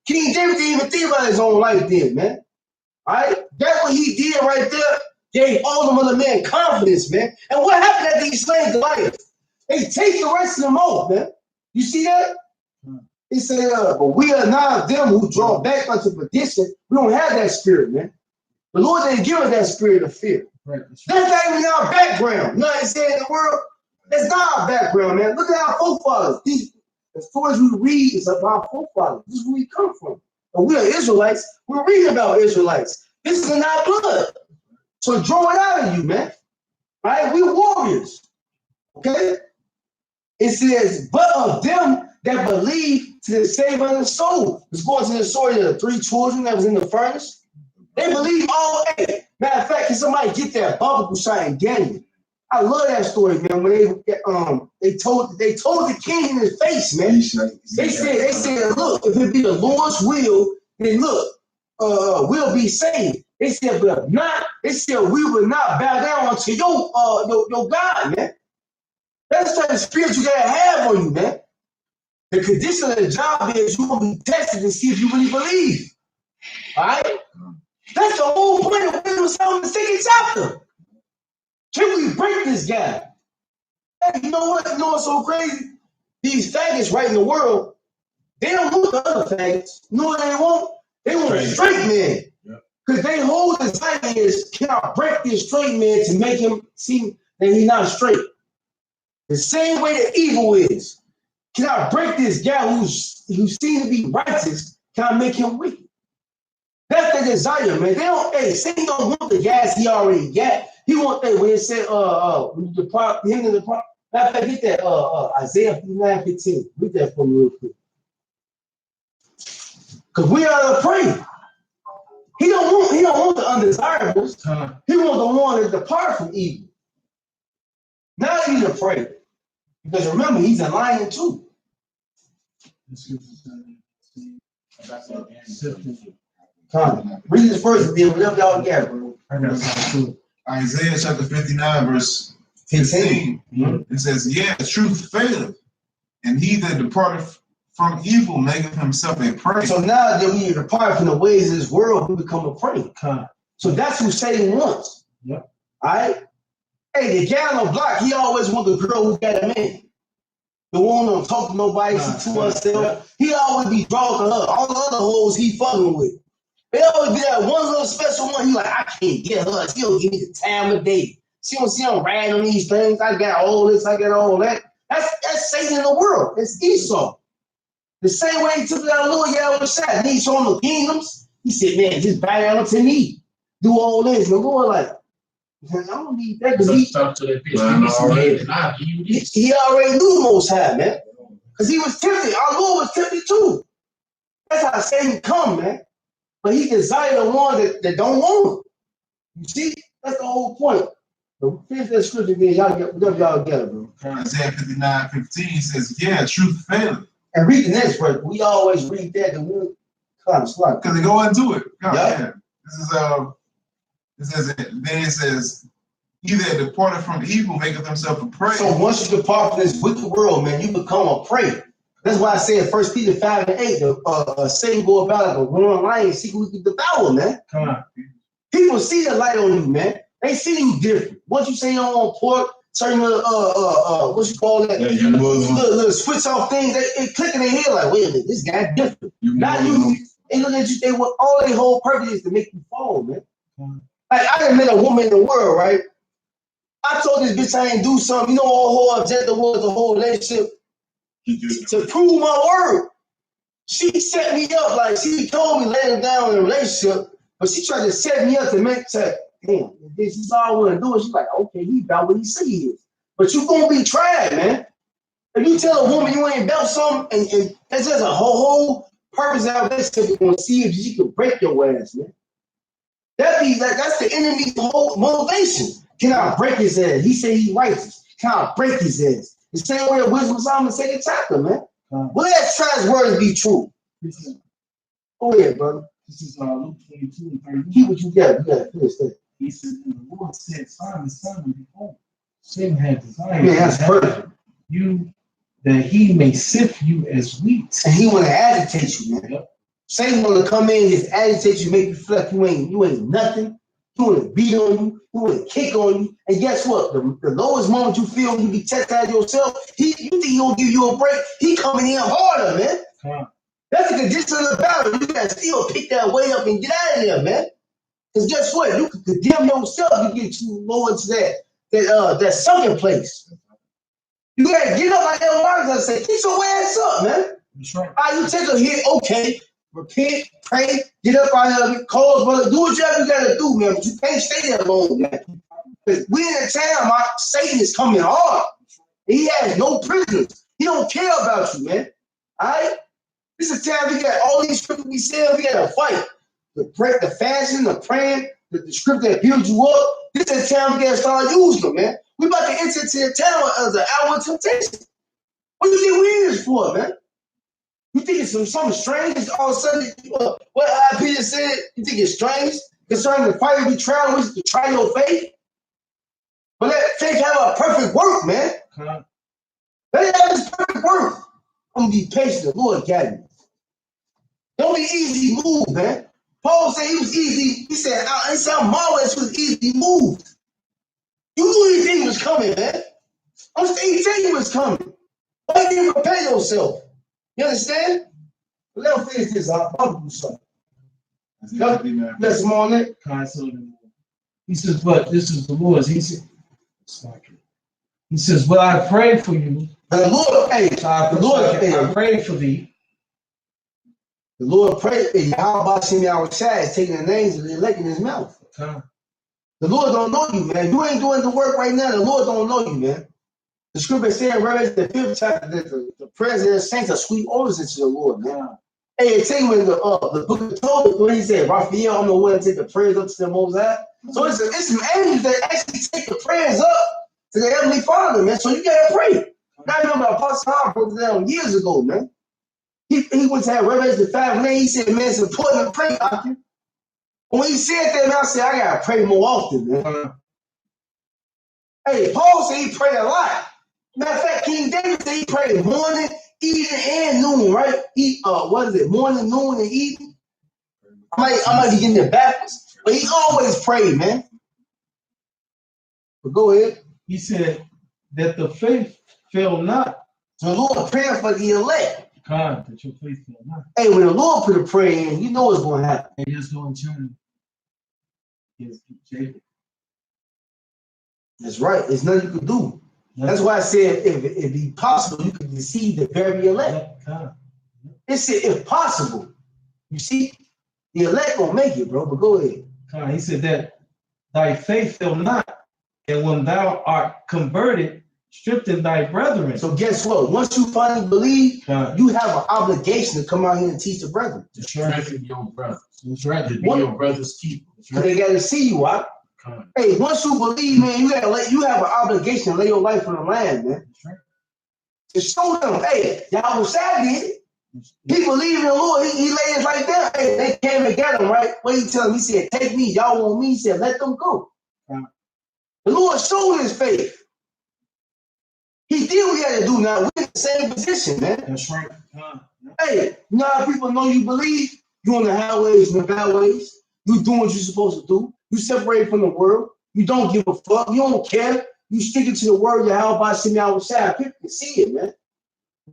King David didn't even think about his own life then, man. All right? That's what he did right there. Gave all them other men confidence, man. And what happened after he slayed Goliath? They take the rest of them off, man. You see that? He said, but we are not them who draw back unto perdition. We don't have that spirit, man. The Lord didn't give us that spirit of fear. Right. That's not even our background. You know what I'm saying in the world? That's not our background, man. Look at our forefathers. As far as we read, it's about our forefathers. This is where we come from. And we are Israelites. We're reading about Israelites. This is in our blood. So draw it out of you, man. All right? We're warriors. Okay? It says, but of them that believe to the saving of the soul. Let's go into the story of the 3 children that was in the furnace. They believe all eight. Matter of fact, can somebody get that barbecue shot in Daniel? I love that story, man. When they told the king in his face, man. They said, look, if it be the Lord's will, then look, we'll be saved. They said, but if not, they said we will not bow down unto your God, man. That's the type of spirit you gotta have on you, man. The condition of the job is you're gonna be tested to see if you really believe. All right? That's the whole point of Wisdom Solomon the 2nd chapter. Can we break this guy? Hey, you know what? You know what's so crazy? These faggots right in the world, they don't want the other faggots. You know what they want? They want a straight man. Because they hold the desire is, can I break this straight man to make him seem that he's not straight? The same way that evil is. Can I break this guy who seems to be righteous? Can I make him wicked? That's the desire, man. They don't, Satan don't want the gas he already got. He want that when it said, when you depart, him to depart. Matter of fact, get that Isaiah 59:15. Read that for me real quick. Because we are the prey. He don't want the undesirables. He want the one that depart from evil. Not he's a prey. Because remember, he's a lion too. Read this verse and then whatever y'all get, bro. Isaiah chapter 59, verse 15. It says, yeah, truth faileth, and he that departed from evil maketh himself a prey. So now that we depart from the ways of this world, we become a prey. So that's who Satan wants. Yep. All right? Hey, the guy on the block, he always want the girl who got a man. The one who don't talk to nobody, she to herself. He always be drawn to her. All the other hoes he fucking with. They always be that one little special one. He like, I can't get her. She don't give me the time of day. She don't see I'm riding on these things. I got all this, I got all that. That's Satan in the world. It's Esau. The same way he took that little guy on the side. And he showed him the kingdoms. He said, man, just bow down to me. Do all this. And the Lord like, I don't need that. Because he already knew the Most High, man. Because he was tempted. Our Lord was tempted too. That's how Satan come, man. But he desired the one that don't want him. You see? That's the whole point. So finish that scripture again. Y'all get it, bro. Isaiah 59:15 says, yeah, truth faileth. And read the next verse. We always read that and we'll kind of slide. Because they go into it. Yeah. This is then it says, he that departed from evil maketh himself a prey. So once you depart from this wicked world, man, you become a prey. That's why I say in 1 Peter 5:8, Satan go about like a roaring lion, see who he can devour, man. Come on. People see the light on you, man. They see you different. Once you say you don't want pork, certain what you call that? Yeah, little switch off things, they click in their head like, wait a minute, this guy different. Not you. They look at you, they want all their whole purpose is to make you fall, man. Like I done met a woman in the world, right? I told this bitch I ain't do something. You know, all whole objective was the whole relationship to prove my word. She set me up, like she told me laying down in a relationship, but she tried to set me up to make that. Damn, this is all I want to do. And she's like, okay, he about what he say he is. But you gonna be tried, man. If you tell a woman you ain't about something, and that's just a whole purpose of our relationship, you're gonna see if she can break your ass, man. That's the enemy's whole motivation. Can I break his ass? He said he's righteous. Can I break his ass? The same way the Wisdom of Solomon second chapter, man. Con. Will that trash words be true? This is Go ahead, brother. Luke 22 and 31. Keep what you got. You got to finish that. He said, and the Lord said, Simon, Simon, behold, Satan had desired Man, that's to have perfect. you that he may sift you as wheat. And he want to agitate you, man. Yep. Satan want to come in, just agitate you, make you feel like you ain't nothing. He want to beat on you. He want to kick on you. And guess what? The lowest moment you feel when you be tested out yourself, you think he gonna give you a break? He coming in harder, man. Con. That's the condition of the battle. You gotta still pick that way up and get out of there, man. Because guess what? You can condemn yourself to get you low into that sunken place. You gotta get up like Ellen Martin say, get your ass up, man. That's right. You take a hit, okay, repent, pray, get up out of it, call brother, do whatever you gotta do, man. But you can't stay there long, man. Because we in a town, Satan is coming hard. He has no prisoners. He don't care about you, man. All right? This is a time we got all these scriptures we sell, we got to fight. The fasting, the praying, the scripture that builds you up. This is a time we got to start using them, man. We about to enter into the town as an hour of temptation. What do you think we in this for, man? You think it's something strange? All of a sudden, what Peter said, you think it's strange? Concerning the fight we try, which is to try your faith? But let faith have a perfect work, man. Con. Let it have its perfect work. I'm going to be patient. The Lord got me. Don't be easy moved, man. Paul said he was easy. He said, I'm marvelous was easy moved. You knew anything was coming, man. I'm saying he was coming. Why didn't you prepare yourself? You understand? But let him finish this. I'll do something. Let's come on it. Con. So he says, but this is the Lord's. He says, well, I pray for you. The Lord, I pray for thee. The Lord prayed, how about Shimei Shai taking the names of the elect in his mouth? Okay. The Lord don't know you, man. You ain't doing the work right now. The Lord don't know you, man. The scripture says in Revelation, the 5th chapter, that the prayers of the saints are sweet odors into the Lord, man. Hey, it tell you in the book of Tobit, when he said, Raphael, I'm the one to take the prayers up to the Most High. So it's some angels that actually take the prayers up to the Heavenly Father, man. So you gotta pray. I remember Apostle Hall broke it down years ago, man. He went to have Revelation 5, and he said, man, it's important to pray, doctor. When he said that, man, I said, I gotta pray more often, man. Hey, Paul said he prayed a lot. Matter of fact, King David said he prayed morning, evening, and noon, right? What is it? Morning, noon, and evening? I might be getting it backwards, but he always prayed, man. But go ahead. He said that the faith fail not. So the Lord praying for the elect. God, that your faith fail not. Hey, when the Lord put a prayer in, you know what's going to happen. And just going to turn. Yes, Jacob. That's right. There's nothing you can do. That's why I said if it be possible, you can deceive the very elect. It said if possible. You see, the elect gonna make it, bro. But go ahead. He said that thy faith fail not, and when thou art converted, strengthen thy brethren. So guess what? Once you finally believe, you have an obligation to come out here and teach the brethren. To strengthen your brothers. That's right. To be your brother's keeper. Right. They gotta see you out. Hey, once you believe, man, you have an obligation to lay your life on the line, man. That's right. To show them, hey, y'all was sad did it. He believed in the Lord. He laid his life down. Hey, they came and got him, right? What he tell him? He said, take me. Y'all want me? He said, let them go. The Lord showed his faith. He did what he had to do. Now, we're in the same position, man. That's right. Hey, you know how people know you believe? You on the highways and the byways. You doing what you're supposed to do. You separate from the world. You don't give a fuck. You don't care. You stick it to the word. How about Shimei outside? People can see it, man.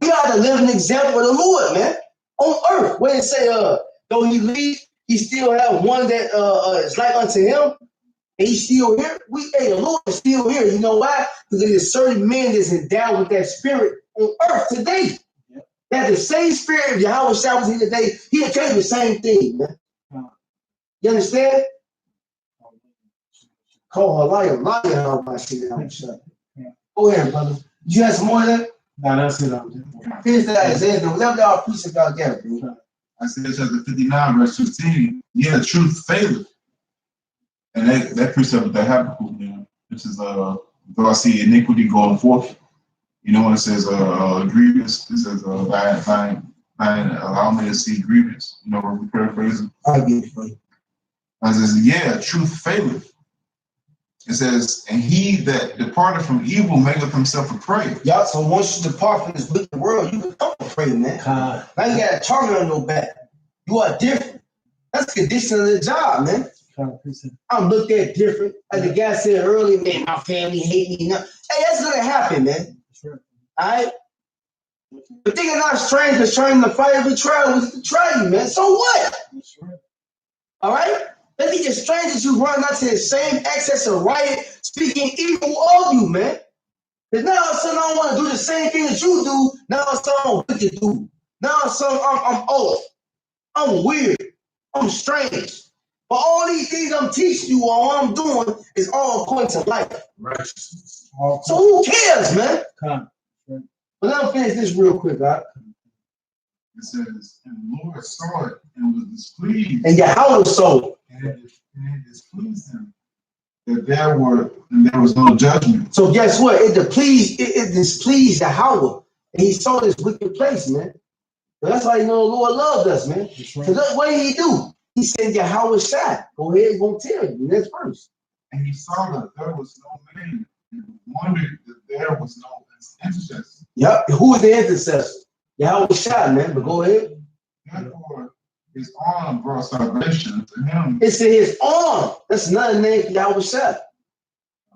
We are the living example of the Lord, man. On earth. Where it say, though he leave, he still have one that is like unto him. And he's still here. The Lord is still here. You know why? Because there's certain men that's endowed with that spirit on earth today. Yep. That the same spirit of Yahweh was here today, he'll tell you the same thing, man. You understand? Call her liar, how about shit out. Go ahead, brother. You have some more of that? No, that's it. Finish that Isaiah. Whatever y'all preach about that, bro. Isaiah chapter 59, verse 15. Yeah, truth faileth. And that precept of the Habakkuk, man, which is though I see iniquity going forth, You know, when it says grievous, it says allow me to see grievous. You know, where we paraphrase it. I get it for you. It says, yeah, truth faileth. It says, and he that departed from evil maketh himself a prey. Y'all, so once you depart from this wicked world, you become a prey, man. Now you got a target on your back. You are different. That's the condition of the job, man. I'm looked at different. Like the guy said earlier, man, my family hate me. No. Hey, that's gonna happen, man. All right? But think not strange because trying to fight every trial was to try you, man. So what? All right? Let me just strange that you run out to the same excess of riot, speaking evil of you, man. Because now all of a sudden I don't want to do the same thing that you do. Now all of a sudden I'm wicked dude. Now all of a sudden I'm old. I'm weird. I'm strange. But all these things I'm teaching you, all I'm doing is all according to life. Righteousness. So who cares, man? But let me finish this real quick, right? It says, and the Lord saw it and was displeased. And Yahweh saw it. And it displeased him that there was no judgment. So guess what? It displeased Yahweh. And he saw this wicked place, man. So that's why you know the Lord loved us, man. So look, what did he do? He said Yahweh shot. Go ahead, he's gonna tell you. Next verse. And he saw that there was no man, and wondered that there was no intercessor. Yep. Who is the intercessor? Yahweh shot, man. But go ahead. Therefore, his arm brought salvation to him. It's in his arm. That's another name for Yahweh shot.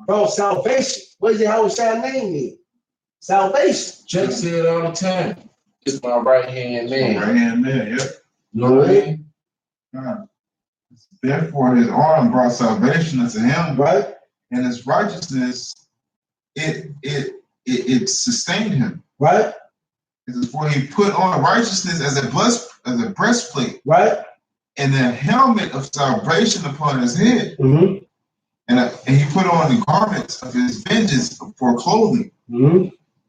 Brought salvation. What does Yahweh shot name mean? Salvation. Chuck said all the time, it's my right hand man. Right hand man, yeah. You know what I mean? Therefore, his arm brought salvation unto him, Right? and his righteousness it sustained him. Right? It is for he put on righteousness as a breastplate, Right? and a helmet of salvation upon his head, Mm-hmm. and he put on the garments of his vengeance for clothing, Mm-hmm.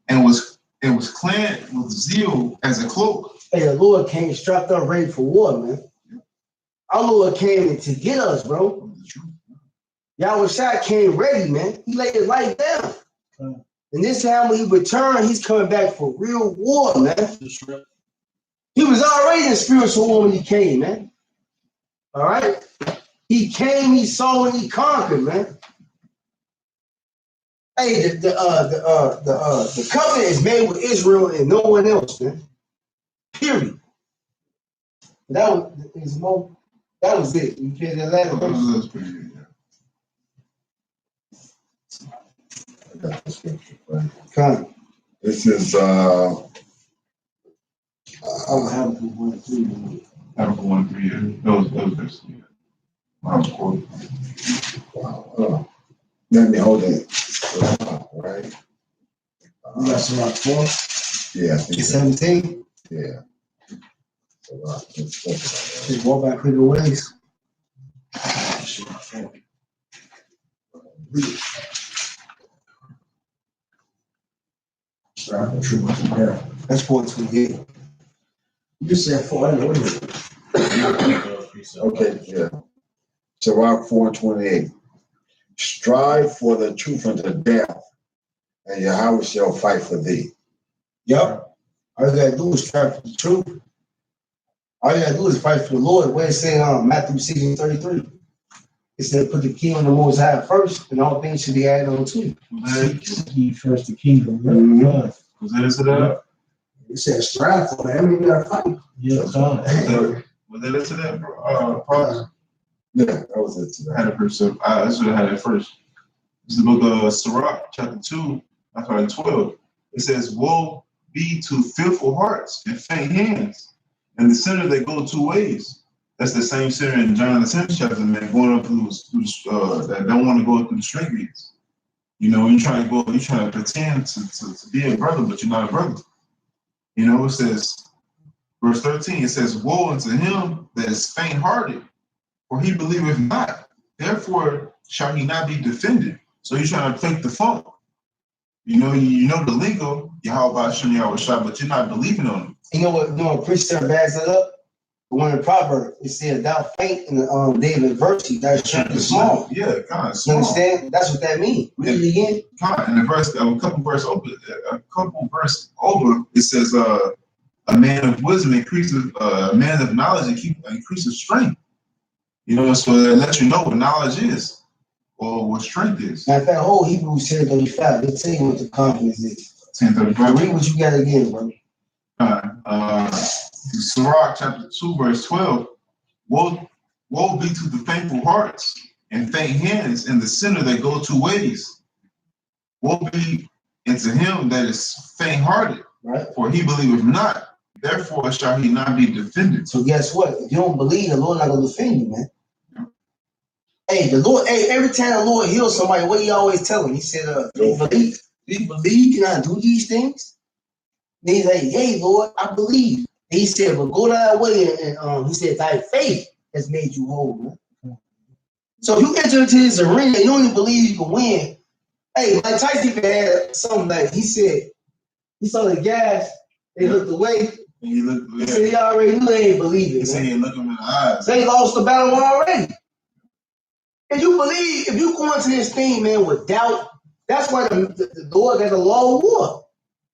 and was clad with zeal as a cloak. Hey, the Lord came strapped up ready for war, man. Our Lord came to get us, bro. Yahweh Shai came ready, man. He laid his life down. And this time when he returned, he's coming back for real war, man. He was already in spiritual war when he came, man. All right? He came, he saw, and he conquered, man. Hey, the covenant is made with Israel and no one else, man. Period. That was it. You get that last verse? That's pretty good, yeah. Come. This is Habakkuk 1:3. Habakkuk 1:3, yeah. Those verses, yeah. I was quoting. wow. Let me hold it. Right? You got Sirach 4? Yeah, I think so. 17? Yeah. Just walk back through the ways. That's 428. You said 400. Okay, yeah. Sirach 4:28. Strive for the truth unto death, and Yahweh shall fight for thee. Yep. All you gotta do is strive for the truth. All you gotta do is fight for the Lord. What it saying Matthew 6:33. It said put the key on the Most High first, and all things should be added on to you. Seek first the kingdom. Mhm. Was that into that? It said strive for that. I mean, you gotta fight. Yeah, God. Was that into that, bro? Yeah, that was it. I had it first. I should have had it first. It's the book of Sirach, chapter 2, 12. It says, woe be to fearful hearts and faint hands, and the sinner that go two ways. That's the same sinner in John the 10th chapter, man, going up through that don't want to go through the straight gates. You know, you're trying to pretend to be a brother, but you're not a brother. You know, it says, verse 13, it says, woe unto him that is faint-hearted, for he believeth not. Therefore shall he not be defended. So you're trying to fake the funk. You know the lingo, Yahweh Shem Yahweh Shah, but you're not believing on him. You know what? Precept backs it up. The one in Proverbs, it said, "Thou faint in the day of adversity, thy strength is small." Yeah, kind of You small. understand? That's what that means. Read it again. In the verse, a couple verse over, it says, "A man of wisdom increases, a man of knowledge increases strength." You know, so that lets you know what knowledge is, or what strength is. Matter of fact, whole Hebrews 10:35, they tell you what the confidence is. 10:35. Read what you got again, bro. Sirach chapter 2, verse 12. Woe be to the faithful hearts and faint hands in the sinner that go two ways. Woe be unto him that is faint-hearted, Right? for he believeth not, therefore shall he not be defended. So guess what? If you don't believe, the Lord not gonna defend you, man. Hey, the Lord, every time the Lord heals somebody, what he always tell them? He said, do you believe can I do these things? And he's like, hey, Lord, I believe. And he said, but go that way, and he said, thy faith has made you whole, man. So if you enter into this arena, you don't even believe you can win. Hey, like Tyson had something like, he said, he saw the gas, they looked away. And He said he already knew they ain't believe it. He said he look him in the eyes. They lost the battle already. If you believe, if you go into this thing, man, with doubt, that's why the Lord has a law of war.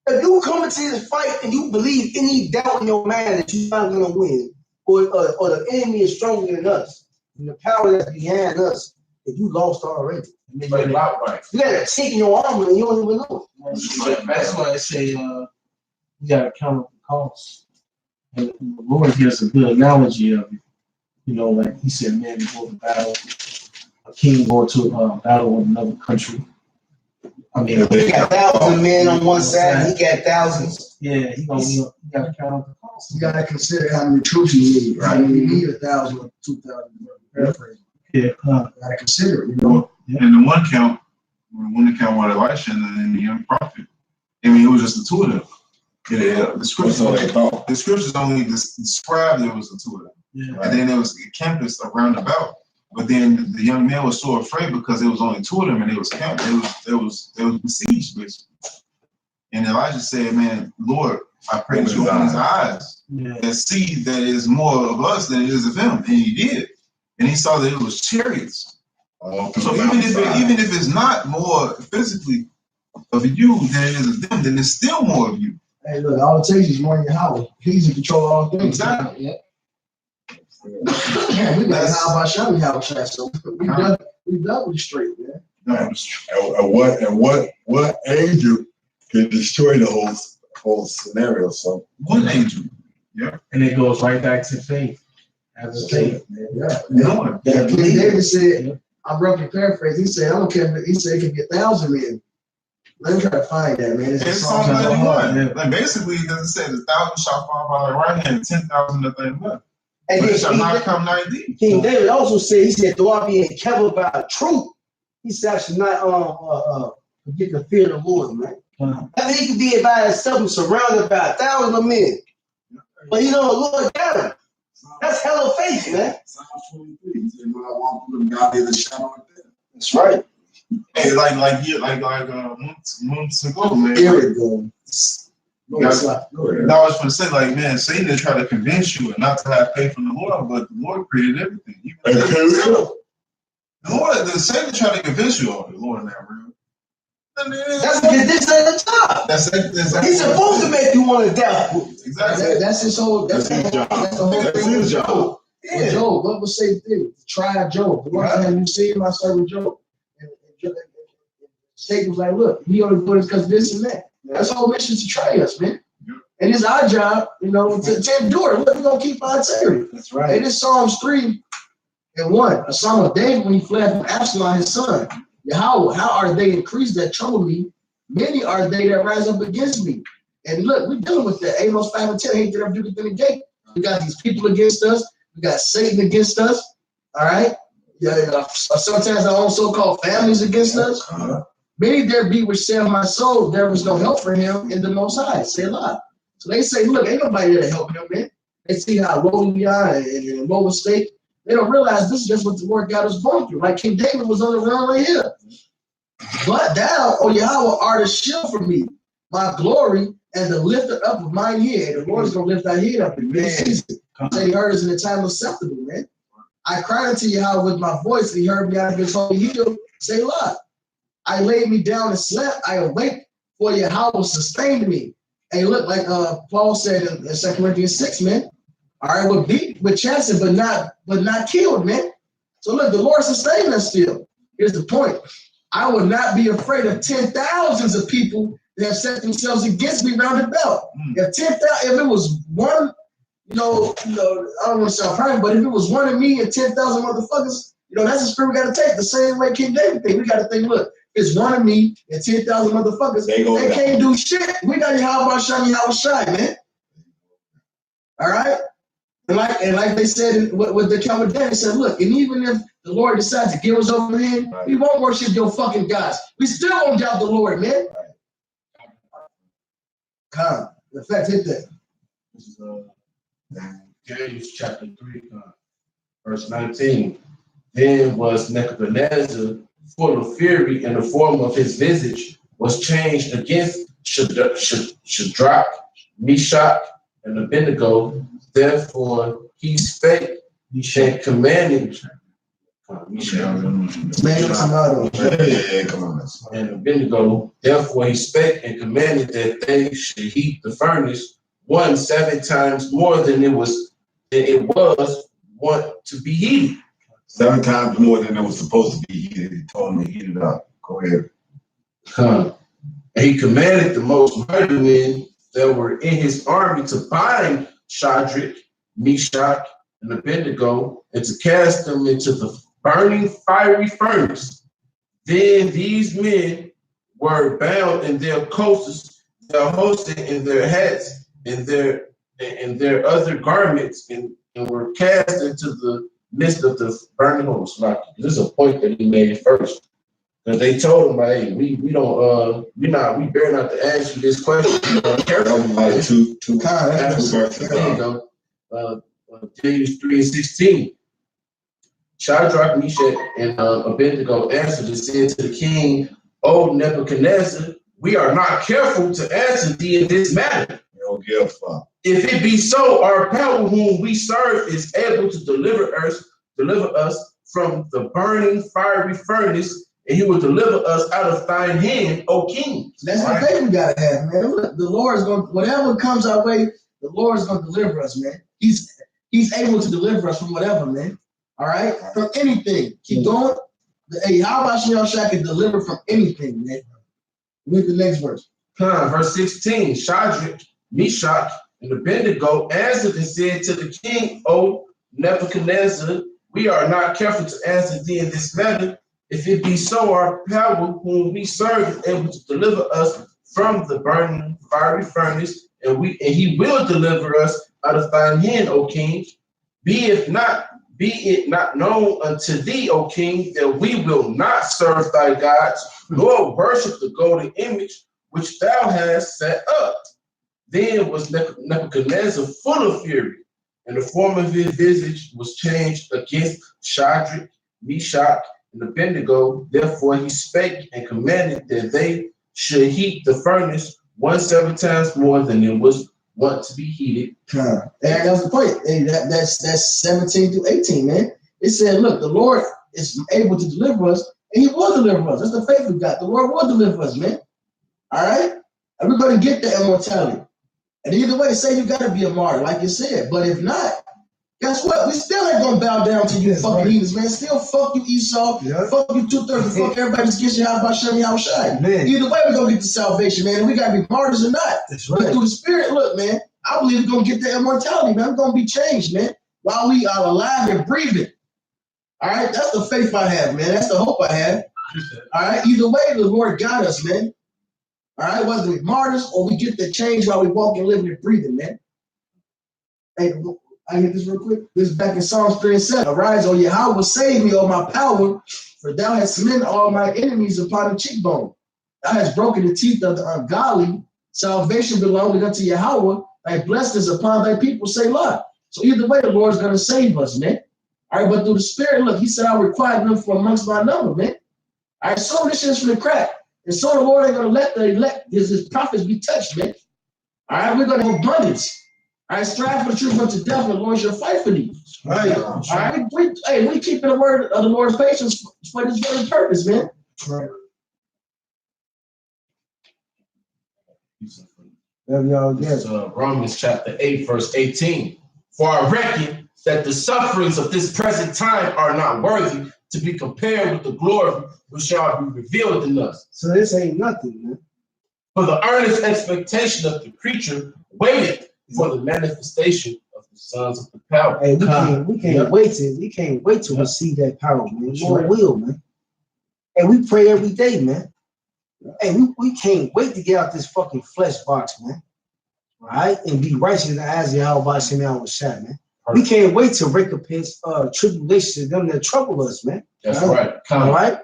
If you come into this fight and you believe any doubt in your mind that you're not going to win, or the enemy is stronger than us, and the power that's behind us, if you lost already. You got a tick in your armor and you don't even know it. That's why I say you gotta count up the cost. And the Lord gives a good analogy of it. You know, like he said, man, before the battle, a king going to battle with another country. I mean, He got 1,000 men on one side, he got thousands. Yeah, he gotta count up the cost. You gotta consider how many troops you need, right? You need 1,000 or 2,000. Yeah, Gotta consider it, you know. And the one account with Elisha and the young prophet, I mean, it was just the two of them. Yeah, the scriptures only described there was the two of them. yeah. And then there was a campus around about. But then the young man was so afraid because there was only two of them and it was camped. It was besieged, basically. And Elijah said, man, Lord, I pray that you open his eyes and see that it is more of us than it is of him. And he did. And he saw that it was chariots. So even if it's not more physically of you than it is of them, then it's still more of you. Hey, look, all it takes is one in Yahweh. He's in control of all things. Exactly. Yeah. Yeah, we got how about Shelly House, so we done with straight, man. And what angel can destroy the whole scenario? So One angel. And it goes right back to faith. As a faith. Yeah. No. Yeah, King David said, I roughly paraphrase, he said, I don't care if he said it could be 1,000 men. Let me try to find that, man. It's Psalm 91. Like basically, it doesn't say 1,000 shall fall by the right hand, 10,000 at the left. And But then it shall not come nigh thee. King David also said, he said, though I be encountered by a troop, he said, I should not forget the fear of the Lord, man. I mean, he could be by himself and surrounded by 1,000 of men. But you know, the Lord got him. That's hella faith, man. Psalm 23, he said, when I walk through the valley of the shadow of death. That's right. Hey, like months ago, man. Here it goes. I was going to say, like, man, Satan tried to convince you not to have faith in the Lord, but the Lord created everything. The Satan tried to convince you, oh, the Lord not real. That's the condition of the job. That's He's supposed to make you want to doubt. Exactly. That's his whole. That's his job. That's the whole thing with Job. Yeah. Job, what was the same thing? Try Job. The one time you see my servant Job. And Satan was like, look, he only put us because this and that. That's the whole mission to try us, man. Yep. And it's our job, you know, to endure it. We're going to keep our integrity. That's right. And it's Psalms 3:1, a song of David when he fled from Absalom, his son. How are they increased that trouble me? Many are they that rise up against me. And look, we're dealing with that. Amos 5:10, hate that do the gate. We got these people against us. We got Satan against us. All right. Yeah, sometimes our own so-called families against us. Many there be which say of my soul, there was no help for him in the Most High. Say a lot. So they say, look, ain't nobody there to help him, man. They see how low we are and in a lower state. They don't realize this is just what the Lord got us going through. Like King David was on the run right here. But thou, O Yahweh, art a shield for me, my glory, and the lifter up of mine head. The Lord is going to lift our head up in this season. Say he heard us in the time acceptable, man. I cried unto Yahweh with my voice, and he heard me out of his holy hill. Say lot. I laid me down and slept. I awake, for Yahweh sustained me. And look, like Paul said in 2 Corinthians 6, man. All right, we're beat with chastened, but not killed, man. So look, the Lord sustained us still. Here's the point. I would not be afraid of 10,000s of people that have set themselves against me round about. If it was one, I don't want to sound proud, but if it was one of me and 10,000 motherfuckers, that's the spirit we got to take. The same way King David think. We got to think, look, if it's one of me and 10,000 motherfuckers, they can't do shit. We got Yahweh Shai, man. All right? And like they said with the Calvin, they said, look, and even if the Lord decides to give us over him, we won't worship your fucking gods. We still won't doubt the Lord, man. Come, the fact hit that. This is James chapter 3, verse 19. Then was Nebuchadnezzar full of fury, and the form of his visage was changed against Shadrach, Meshach, and Abednego. Therefore he spake and commanded and Abednego. Therefore he spake and commanded that they should heat the furnace 7 times more than it was want to be heated. 7 times more than it was supposed to be heated. He told me to heat it up. Go ahead. And he commanded the most mighty men that were in his army to bind Shadrach, Meshach, and Abednego, and to cast them into the burning fiery furnace. Then these men were bound in their coats, their hosted in their hats, and their other garments, and were cast into the midst of the burning host. Like, this is a point that he made first. Because they told him, hey, we better not to ask you this question. Two verses. There you go. James 3:16. Shadrach, Meshach, and Abednego answered and said to the king, O Nebuchadnezzar, we are not careful to answer thee in this matter. Don't give a fuck. If it be so, our power whom we serve is able to deliver us from the burning fiery furnace, and he will deliver us out of thine hand, O king. That's the faith we gotta have, man. Look, the Lord is going, whatever comes our way, the Lord is going to deliver us, man. He's able to deliver us from whatever, man. All right? From anything. Keep going. Hey, how about Shai can deliver from anything, man? Read the next verse. Verse 16. Shadrach, Meshach, and Abednego answered and said to the king, O Nebuchadnezzar, we are not careful to answer thee in this matter. If it be so, our power whom we serve is able to deliver us from the burning fiery furnace, and he will deliver us out of thine hand, O king. Be it not known unto thee, O king, that we will not serve thy gods, nor worship the golden image which thou hast set up. Then was Nebuchadnezzar full of fury, and the form of his visage was changed against Shadrach, Meshach, and Abednego. Therefore he spake and commanded that they should heat the furnace 7 times more than it was wont to be heated. And that's the point. And that's 17 through 18, man. It said, look, the Lord is able to deliver us, and he will deliver us. That's the faith we got. The Lord will deliver us, man. All right? And we're going to get the immortality. And either way, say you got to be a martyr, like you said. But if not, guess what? We still ain't going to bow down to you fucking heathens, man. Still fuck you, Esau. Yeah. Fuck you, 230. Fuck everybody just gets you out by Shem Yahushai. Either way, we're going to get the salvation, man. And we got to be martyrs or not. That's right. But through the Spirit, look, man, I believe we're going to get the immortality, man. We're going to be changed, man, while we are alive and breathing. All right? That's the faith I have, man. That's the hope I have. All right? Either way, the Lord got us, man. All right? Whether we're martyrs or we get the change while we walk and living and breathing, man. Hey, I get this real quick. This is back in Psalms 3:7. Arise, O Yahweh, save me, O my power, for thou hast smitten all my enemies upon the cheekbone. Thou hast broken the teeth of the ungodly. Salvation belonging unto Yahweh. Thy blessings upon thy people, say lot. So either way, the Lord's going to save us, man. All right, but through the Spirit, look, he said, I'll require them from amongst my number, man. All right, so this shit's from the crack. And so the Lord ain't going to let his prophets be touched, man. All right, we're going to have abundance. All right, strive for the truth unto death, and the Lord shall fight for thee. Right. All right, we keeping the word of the Lord's patience for this very purpose, man. Right. Whatever y'all get. This is Romans chapter 8, verse 18. For I reckon that the sufferings of this present time are not worthy to be compared with the glory which shall be revealed in us. So this ain't nothing, man. For the earnest expectation of the creature waited for the manifestation of the sons of the power. Hey, we can't wait to receive that power, man. Lord will, man. And we pray every day, man. Hey, we can't wait to get out this fucking flesh box, man. All right? And be righteous in the eyes of Yahweh Shem Shah, man. We can't wait to recompense tribulation to them that trouble us, man. That's right. All right?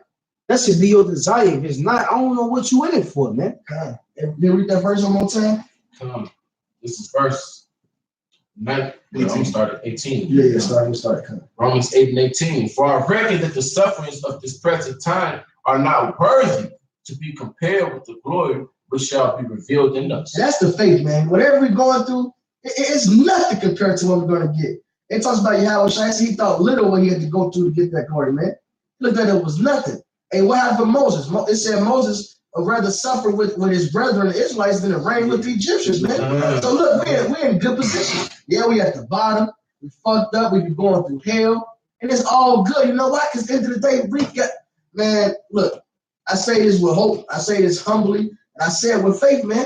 That should be your desire. If it's not, I don't know what you in it for, man. Then read that verse one more time. This is verse 19. Start at 18. Yeah, start. Romans 8 and 18. For I reckon that the sufferings of this present time are not worthy to be compared with the glory which shall be revealed in us. And that's the faith, man. Whatever we're going through, it's nothing compared to what we're going to get. It talks about Yahweh Shai. He thought little what he had to go through to get that glory, man. Look at it was nothing. And what happened to Moses? It said Moses would rather suffer with his brethren, the Israelites, than to reign with the Egyptians, man. So look, we're in good position. Yeah, we at the bottom. We fucked up. We be going through hell. And it's all good. You know why? Because at the end of the day, we got, man, look, I say this with hope. I say this humbly. And I say it with faith, man.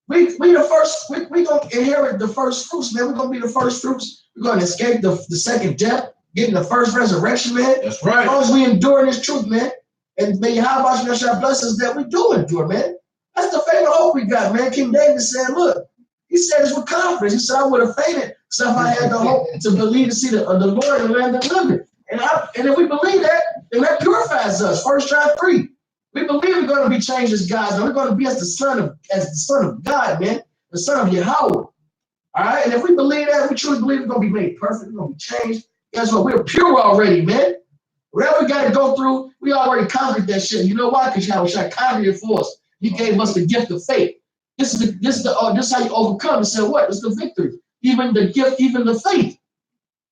We the first, we gonna inherit the first fruits, man. We're gonna be the first fruits. We're gonna escape the second death, getting the first resurrection, man. That's right. As long as we endure this truth, man. And may Yahweh shall bless us that we do endure, man. That's the faith of hope we got, man. King David said, look, he said this with confidence. He said, I would have fainted so if I had the hope to believe to see the Lord in the land of the living. And if we believe that, then that purifies us. 1 John 3. We believe we're going to be changed as gods, and we're going to be as the son of God, man, the son of Yahweh. All right, and if we believe that, we truly believe we're going to be made perfect, we're going to be changed. Guess what? We're pure already, man. Whatever we got to go through, we already conquered that shit. You know why? Because Yahweh conquered it for us. He gave us the gift of faith. This is how you overcome. He said, what? It's the victory. Even the gift, even the faith.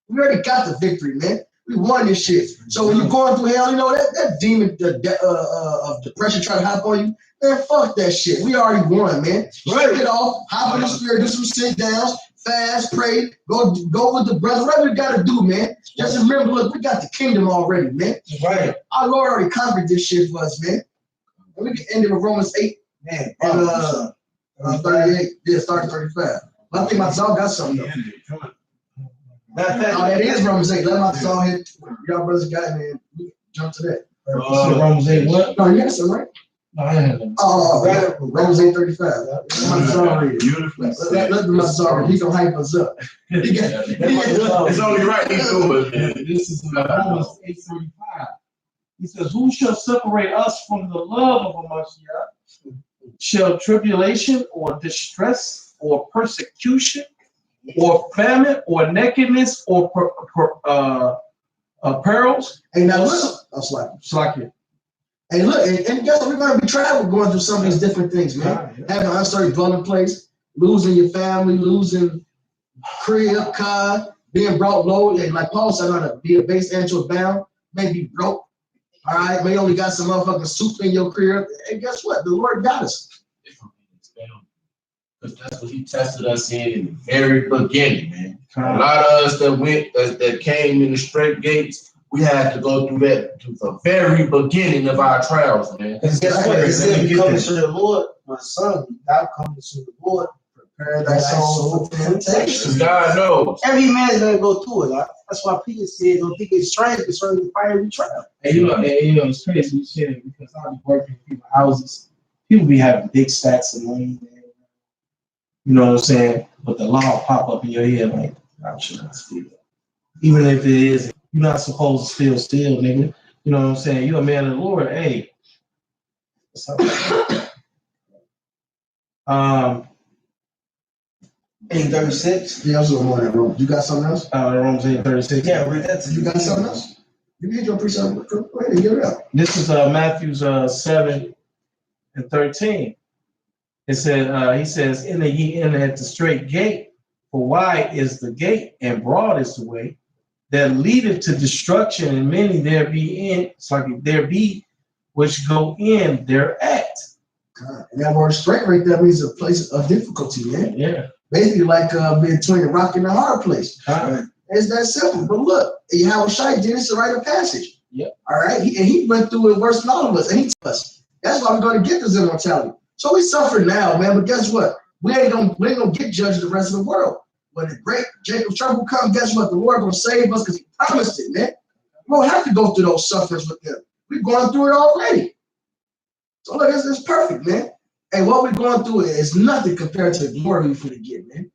We already got the victory, man. We won this shit. So when you're going through hell, you know, that demon of depression trying to hop on you, man, fuck that shit. We already won, man. Shake it off, hop in the spirit, do some sit downs, fast, pray, go with the brothers, whatever you got to do, man. Just remember, look, we got the kingdom already, man. Right. Our Lord already conquered this shit for us, man. And we can end it with Romans 8 Man, and 38. Yeah, start 35. But I think my dog got something, though. Oh, it is Romans 8. Let my dog hit. Y'all brothers got it, man. We jump to that. Romans 8 what? No, you got some, right? No, I haven't. Oh, Romans 8:35. Let my dog read it. Beautiful. Let my dog read it. He gonna hype us up. It's only right to do it, man. This is Romans 8:35. He says, who shall separate us from the love of Mashiach? Shall tribulation or distress or persecution or famine or nakedness or perils? Hey, now look. I'll slap you. Hey, look, and guess what? We're going to be traveling, going through some of these different things, man. Having an uncertain dwelling place, losing your family, losing crib, car, being brought low. And like Paul said, not to be a base and to abound, may be broke. All right, may only got some motherfucking soup in your crib. And guess what? The Lord got us. Because that's what he tested us in the very beginning, man. A lot of us that came in the straight gates, we had to go through that to the very beginning of our trials, man. Because guess what? It said, coming to the Lord, my son, thou coming to the Lord, prepare thy soul for temptation. God knows. Every man's gonna go through it. That's why Peter said, don't think it's strange concerning the fiery trial. And you know, it's crazy you said it because I be working in people's houses. People be having big stacks of money, man. You know what I'm saying? But the law pop up in your head like, I should not steal. Even if it is, you're not supposed to steal, nigga. You know what I'm saying? You're a man of the Lord. Hey. 8:36. Yeah, I was doing more than that, Romans. You got something else? Romans 8:36. Yeah, read that. You got something else? You need your precept. Go ahead and get it out. This is Matthew 7:13. It said, he says, enter ye in at the straight gate, For wide is the gate and broad is the way that leadeth to destruction, and many there be which go in thereat. And that word straight right there means a place of difficulty, man. Yeah. Basically like being between a rock and a hard place. Right. It's that simple. But look, Yahweh Shai did this to write a passage. Yep. All right. He went through it worse than all of us. And he told us. That's why we're going to get this immortality. So we suffer now, man. But guess what? We ain't gonna get judged the rest of the world. When the great Jacob's trouble comes, guess what? The Lord gonna save us because he promised it, man. We don't have to go through those sufferings with them. We've gone through it already. So look, it's perfect, man. And what we're going through is nothing compared to the glory we're going to get, man.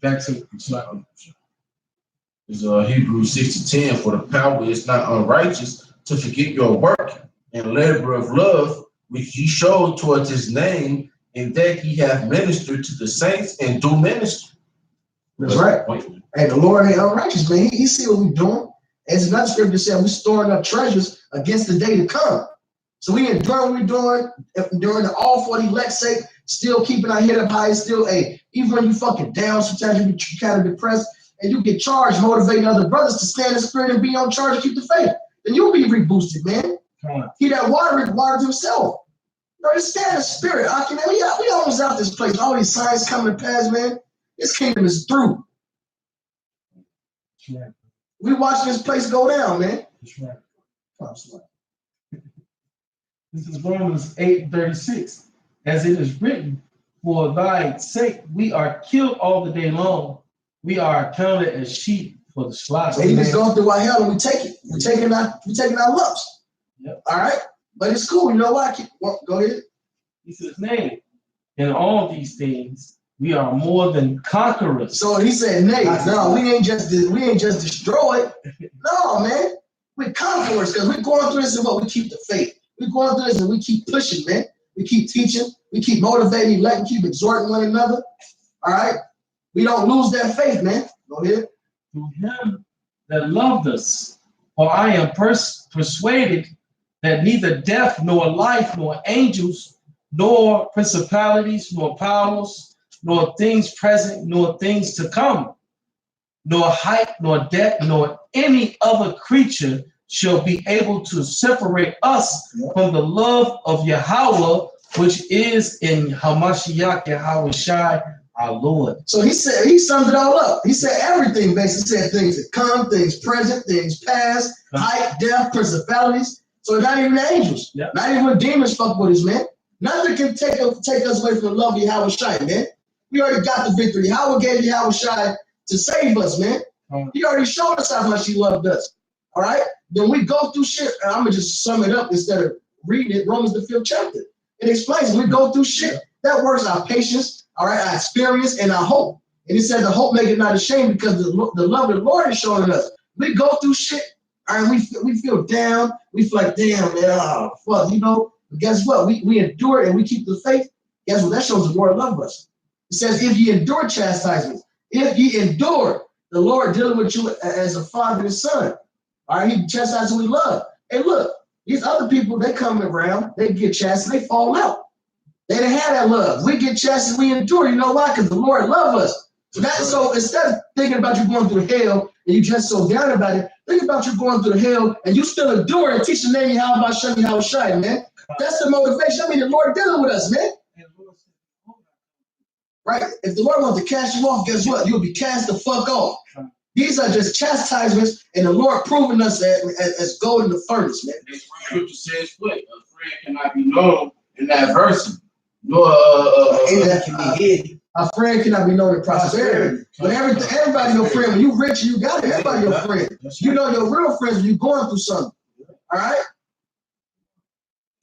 Back to It's Hebrews 6:10. For the power is not unrighteous to forget your work and labor of love, which he showed towards his name, in that he hath ministered to the saints and do ministry. That's right. And the Lord ain't unrighteous, man. He see what we're doing. As another scripture said, we're storing up treasures against the day to come. So we endure what we're doing during the all for the elect's sake, still keeping our head up high, still, even when you fucking down, sometimes you get kind of depressed, and you get charged motivating other brothers to stand in the spirit and be on charge and keep the faith. Then you'll be reboosted, man. He that watered himself. No, just stand in the spirit. We almost out this place. All these signs coming to pass, man. This kingdom is through. Yeah. We watching this place go down, man. That's right. This is Romans 8:36. As it is written, for thy sake we are killed all the day long. We are accounted as sheep for the slaughter. So he just going through our hell and we take it. We're taking our lumps. Yep. All right? But it's cool. You know what? Go ahead. He says, nay, in all these things we are more than conquerors. So he said, nay, no, we ain't just destroyed. No, man. We're conquerors because we're going through this and what? We keep the faith. We're going through this and we keep pushing, man. We keep teaching. We keep motivating, keep exhorting one another. All right? We don't lose that faith, man. Go ahead. Through him that loved us. For I am persuaded that neither death, nor life, nor angels, nor principalities, nor powers, nor things present, nor things to come, nor height, nor depth, nor any other creature shall be able to separate us from the love of Yahweh, which is in Hamashiach Yahweh Shai, our Lord. So he summed it all up. He said everything, basically said things that come, things present, things past, height, depth, principalities. So not even the angels, not even when demons fuck with us, man. Nothing can take us away from the love of Yahweh Shai, man. We already got the victory. Yahweh gave Yahweh Shai to save us, man. He already showed us how much he loved us. All right? Then we go through shit, and I'm going to just sum it up instead of reading it, Romans the 5th chapter. It explains we go through shit. That works our patience, all right, our experience, and our hope. And it said the hope make it not ashamed because the love of the Lord is showing us. We go through shit, all right, we feel down. We feel like, damn, man, oh, fuck, you know. But guess what? We endure and we keep the faith. Guess what? That shows the Lord loves us. It says, if ye endure chastisement, if ye endure, the Lord dealing with you as a father and son. All right, he chastises who we love. And look, these other people, they come around, they get chastised, they fall out. They didn't have that love. We get chastised, we endure. You know why? Because the Lord loves us. So instead of thinking about you going through hell and you just so down about it, think about you going through hell and you still endure and teach the name how about Shani how shine, man. That's the motivation. I mean, the Lord dealing with us, man. Right? If the Lord wants to cast you off, guess what? You'll be cast the fuck off. These are just chastisements, and the Lord proving us as gold in the furnace, man. This scripture says what? A friend cannot be known in adversity. Nor a friend cannot be known in prosperity. But everybody your friend. When you rich, you got it. Everybody your friend. You know your real friends when you're going through something. All right?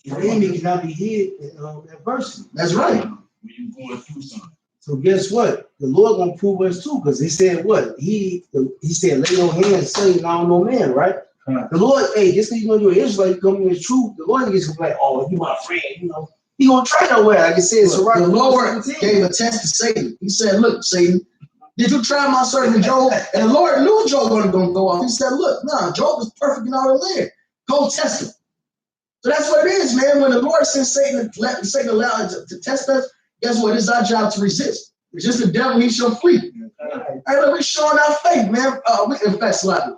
The enemy cannot be hid in adversity. That's right. when you're going through something. So guess what? The Lord gonna prove us too, because he said what? He said, lay your hands, Satan, I don't know man, right? The Lord, just because you're gonna do an Israelite, coming in truth, the Lord gets like, oh, you my friend, you know. He gonna try nowhere, like it says. So the Lord gave a test to Satan. He said, look, Satan, did you try my servant Job? And the Lord knew Job wasn't gonna go off. He said, look, Job was perfect in all the land. Go test him. So that's what it is, man. When the Lord sends Satan, Satan allowed to test us, guess what? It's our job to resist. Resist the devil, he shall flee. Hey, look, we're showing our faith, man. In fact, slightly.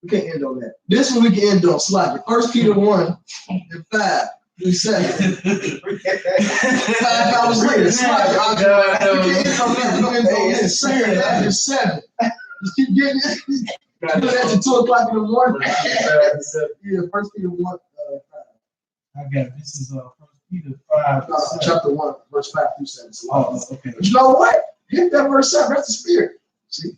We can't end on that. This one we can end on slightly. 1 Peter 1 and 5 through 7. 5 hours later, slightly. We can't end on that. We're going to end on this. 7. Just keep getting it. Do that at 2 o'clock in the morning. Yeah, 1 Peter 1, 5. I got it. This is 1 Peter 5. Chapter 1, verse 5 through 7. Oh, okay. But you know what? Hit that verse 7. That's the spirit. See?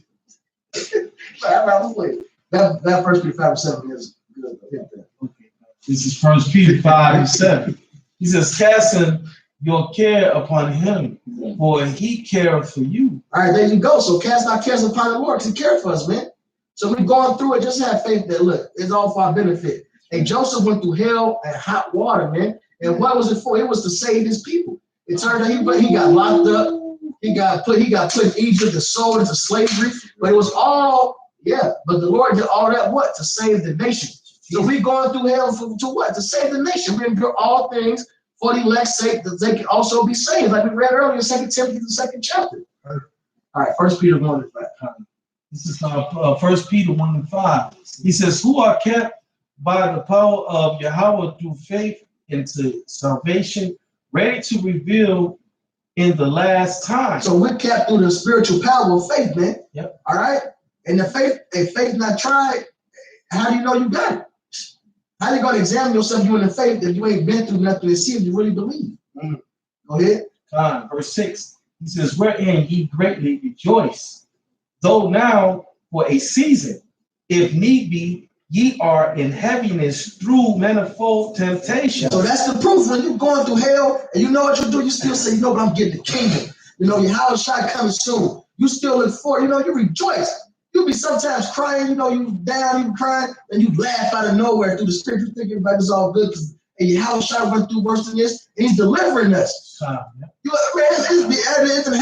5 hours later. That 1 Peter 5 and 7 is good. Hit that. Okay. This is 1 Peter 5 and 7. He says, casting your care upon him, for he cared for you. All right, there you go. So cast our cares upon the Lord because he cared for us, man. So we're going through it. Just have faith that, look, it's all for our benefit. And Joseph went through hell and hot water, man. And what was it for? It was to save his people. It turned out he got locked up. He got put in Egypt and sold into slavery. But it was all, but the Lord did all that, what? To save the nation. So we're going through hell to what? To save the nation. We endure all things for the elect's sake, that they can also be saved. Like we read earlier in 2 Timothy, the 2nd chapter. All right, 1 Peter 1 and 5. This is 1 Peter 1 and 5. He says, who are kept by the power of Yahweh through faith into salvation, ready to reveal in the last time. So we're kept through the spiritual power of faith, man. Yep. All right. And the faith, if faith not tried, how do you know you got it? How you gonna examine yourself you in the faith if you ain't been through nothing to see if you really believe? Go ahead. Verse 6. He says, wherein ye greatly rejoice, though now for a season, if need be, ye are in heaviness through manifold temptation. So that's the proof. When you're going through hell and you know what you do, you still say, but I'm getting the kingdom. Your house shot coming soon. You still look forward. You rejoice. You'll be sometimes crying, you down, you crying, and you laugh out of nowhere through the spirit. You think everybody's all good and your house shot went through worse than this, and he's delivering us. It's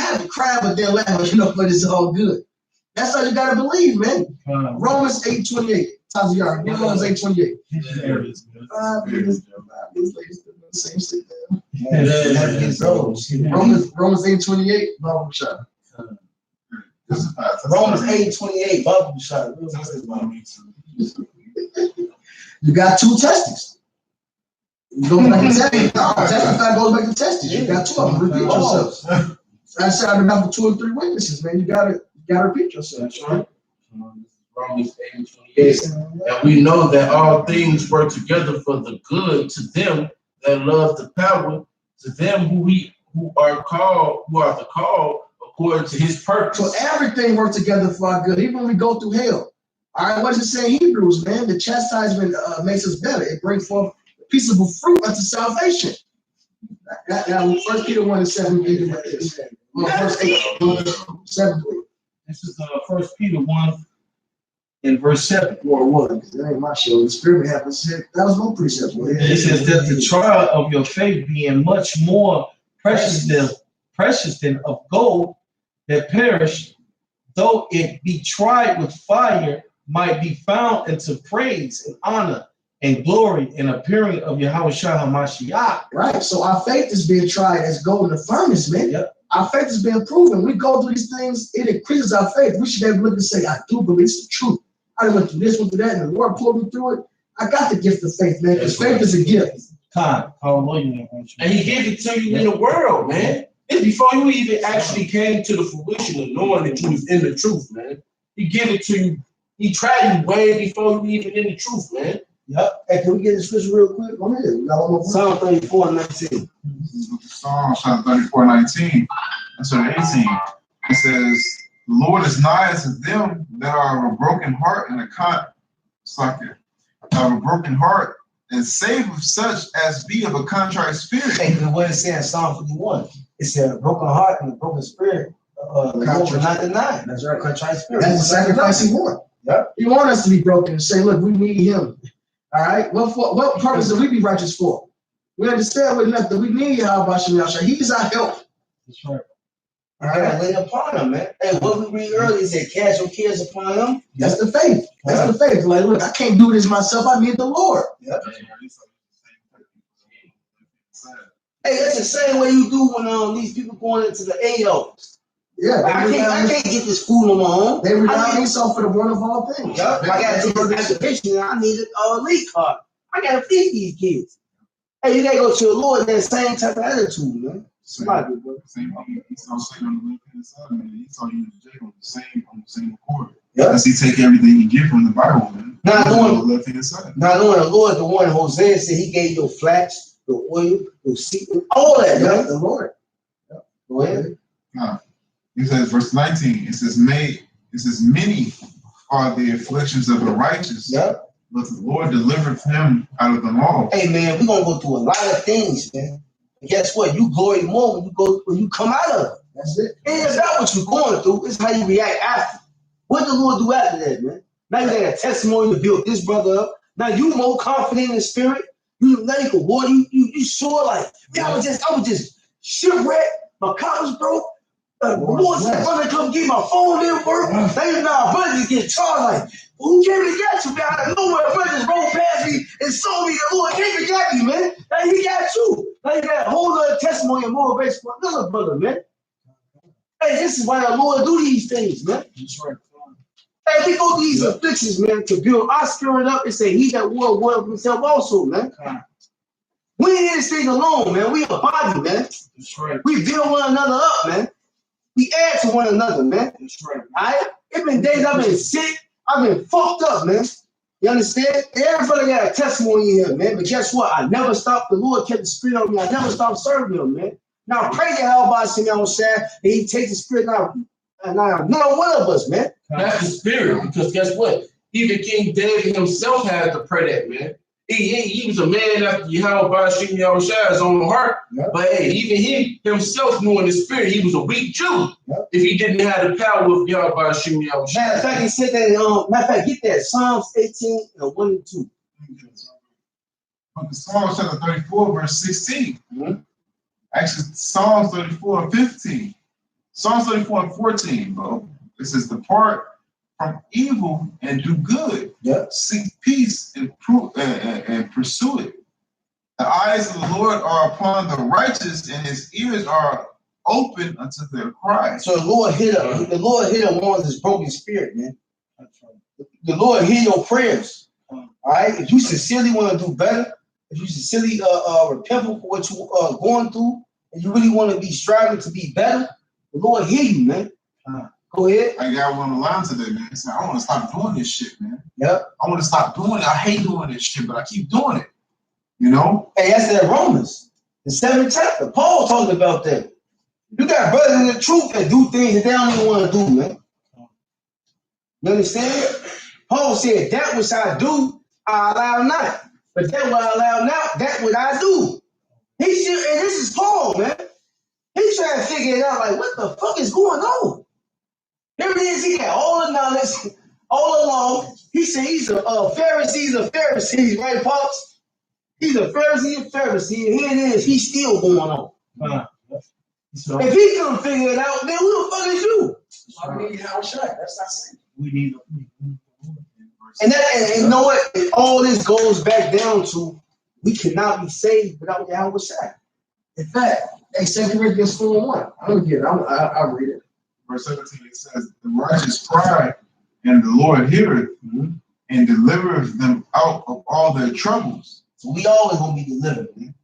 happy crying, but then laughing, but it's all good. That's how you gotta believe, man. Romans 8:28. Taziyar, Romans 8:28. Same shit, Romans 8:28, Bible shot. Romans 8:28, Bible shot. You got 2 testes. You go back to testify goes back to testes. You got 2 of them. Repeat yourself. That's how the number 2 or 3 witnesses, man. You gotta repeat yourself. That's right. Romans 8:28. And we know that all things work together for the good to them that love the power, to them who are the called according to his purpose. So everything works together for our good, even when we go through hell. All right, what does it say in Hebrews, man? The chastisement makes us better. It brings forth peaceable fruit unto salvation. Now 1 Peter 1 and 7, we like this. Verse 8, 7. This is 1 Peter 1 in verse 7. Or 1, because that ain't my show. The Spirit happens. That was no precept. It says that the trial of your faith being much more precious than of gold that perish, though it be tried with fire, might be found into praise and honor and glory and appearing of Yahweh Shah HaMashiach. Right. So our faith is being tried as gold in the furnace, man. Yep. Our faith is being proven. We go through these things, it increases our faith. We should be able to look and say, I do believe it's the truth. I went through this, went through that, and the Lord pulled me through it. I got the gift of faith, man, because faith is a gift. Hallelujah. And he gave it to you in the world, man. It's before you even actually came to the fruition of knowing that you was in the truth, man. He gave it to you. He tried you way before you even in the truth, man. Yep. Hey, can we get the scripture real quick? Go ahead. Psalm 34:19. Psalm 34:19. That's 18. It says, the Lord is nigh to them that are of a broken heart and a broken heart, and save such as be of a contrite spirit. Hey, what it says in Psalm 51, it said a broken heart and a broken spirit, the Lord will not deny. That's right, contrite spirit. That's the sacrifice he wants. Yep. He wants us to be broken and say, look, we need him. All right? What purpose do we be righteous for? We understand with nothing. We need Yahweh Shemashah. He's our help. That's right. All right, lay upon him, man. Hey, what we read earlier said, cast your cares upon him. That's the faith. That's the faith. Like, look, I can't do this myself. I need the Lord. Yep. Hey, that's the same way you do when these people going into the AOs. Yeah, I can't get this food on my own. They rely I on need- Esau for the one of all things. Yup, I gotta take this application. I need a lead card. I gotta feed these kids. Hey, you gotta go to the Lord in that same type of attitude, man. Somebody, bro. Same thing Esau said on the left-hand side, man. Esau used Jacob on the same accord. Yeah. Because he take everything he get from the Bible, man. Not on knowing, the left-hand side. not knowing the Lord, the one Hosea said he gave your flax, the oil, the seed, all that, Yeah, man. the Lord. Go ahead. It says, verse 19, it says, many are the afflictions of the righteous, Yeah. but the Lord delivered him out of them all. Hey, man, we're gonna go through a lot of things, man. And guess what? You glory more when you come out of it. That's it. It ain't about what you're going through, it's how you react after. What the Lord do after that, man? Now you got a testimony to build this brother up. Now you more confident in the spirit. Now you can war. You sure like, man, I was just shipwrecked. My car was broke. My brother come get my phone didn't work. They now brother just get charged like, who came and got you, man? Out of nowhere, brother just rolled past me and saw me. The Lord came and got me, man. Now he got you. Now you got a whole other testimony and motivation for another brother, man. Hey, this is why the Lord do these things, man. That's right. Hey, we go through these afflictions, man, to build our spirit up and say, he that will himself also, man. We ain't in this thing alone, man. We a body, man. That's right. We build one another up, man. We add to one another, man. That's right. It's been days I've been sick. I've been fucked up, man. You understand? Everybody got a testimony here, man. But guess what? I never stopped. The Lord kept the spirit on me. I never stopped serving him, man. Now pray to hell by Simeon Shad, and he takes the spirit out. And now, not one of us, man. That's the spirit, because guess what? Even King David himself had to pray that, man. He was a man after Yahweh Shimon Yahushua's own heart. Yep. But hey, even he himself knew in the spirit he was a weak Jew. Yep. If he didn't have the power of Yahweh Shimon Yahushua. Matter of fact, he said that, matter of fact, get that, Psalms 18, 1 and 2. Psalms chapter 34, verse 16. Mm-hmm. Actually, Psalms 34 and 15. Psalms 34 and 14, bro. It says, depart from evil and do good. Yep. Seek peace and pursue it. The eyes of the Lord are upon the righteous, and his ears are open unto their cries. So the Lord hit him on this broken spirit, man. The Lord hear your prayers. All right. If you sincerely want to do better, if you sincerely repent for what you are going through, and you really want to be striving to be better, the Lord hear you, man. Go ahead. I got one on the line today, man. He said, I want to stop doing this shit, man. Yep. I want to stop doing it. I hate doing this shit, but I keep doing it. You know? Hey, that's that Romans, the 7th chapter. Paul talked about that. You got brothers in the truth that do things that they don't even want to do, man. You understand? Paul said, that which I do, I allow not. But that what I allow not, that what I do. And this is Paul, man. He's trying to figure it out, like, what the fuck is going on? Here it is, he got all the knowledge all along. He said he's a Pharisee, right, Pops? He's a Pharisee, and here it is, he's still going on. If he couldn't figure it out, then who the fuck is you? That's not saying. We need And you know what? All this goes back down to we cannot be saved without Yahweh Shai. In fact, hey, 2 Corinthians 4:1. I'm gonna get it. I'll read it. Verse 17, it says, the righteous cry, and the Lord heareth, and delivereth them out of all their troubles. So we always gonna be delivered, man.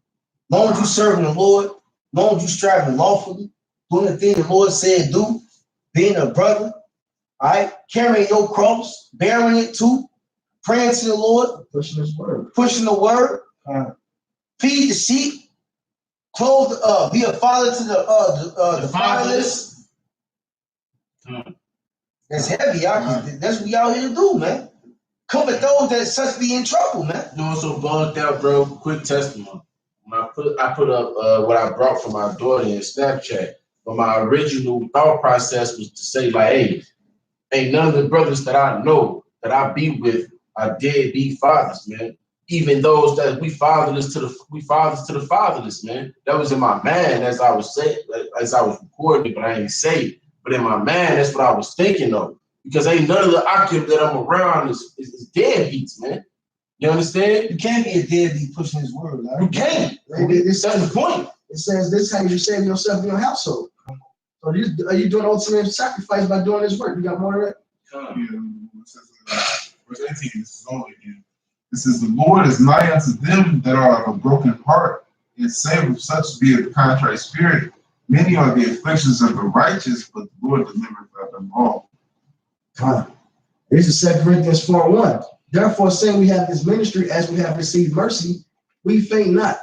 Long as you serving the Lord, long as you striving lawfully, doing the thing the Lord said do, being a brother, all right, carrying your cross, bearing it too, praying to the Lord, Pushing his word. pushing the word, feed the sheep, clothe, be a father to the fatherless. That's heavy, y'all. That's what we out here to do, man. Comfort those that such be in trouble, man. You know what's so bugged out, bro? Quick testimony. When I put up what I brought from my daughter in Snapchat, but my original thought process was to say, like, hey, ain't none of the brothers that I know that I be with are deadbeat fathers, man. Even those that we fathers to the fatherless, man. That was in my mind as I was saying, as I was recording it, but I ain't say it. But in my mind, that's what I was thinking of. Because ain't none of the Akim that I'm around is deadbeats, man. You understand? You can't be a deadbeat pushing his word, right? You can't. That's That's the point. It says this is how you save yourself in your household. So Are you doing ultimate sacrifice by doing this work? You got more of that? Verse 18, this is only again. It says, the Lord is nigh unto them that are of a broken heart, and saveth such be a contrite spirit. Many are the afflictions of the righteous, but the Lord delivereth them all. This is 2 Corinthians 4:1. Therefore, saying we have this ministry as we have received mercy, we faint not.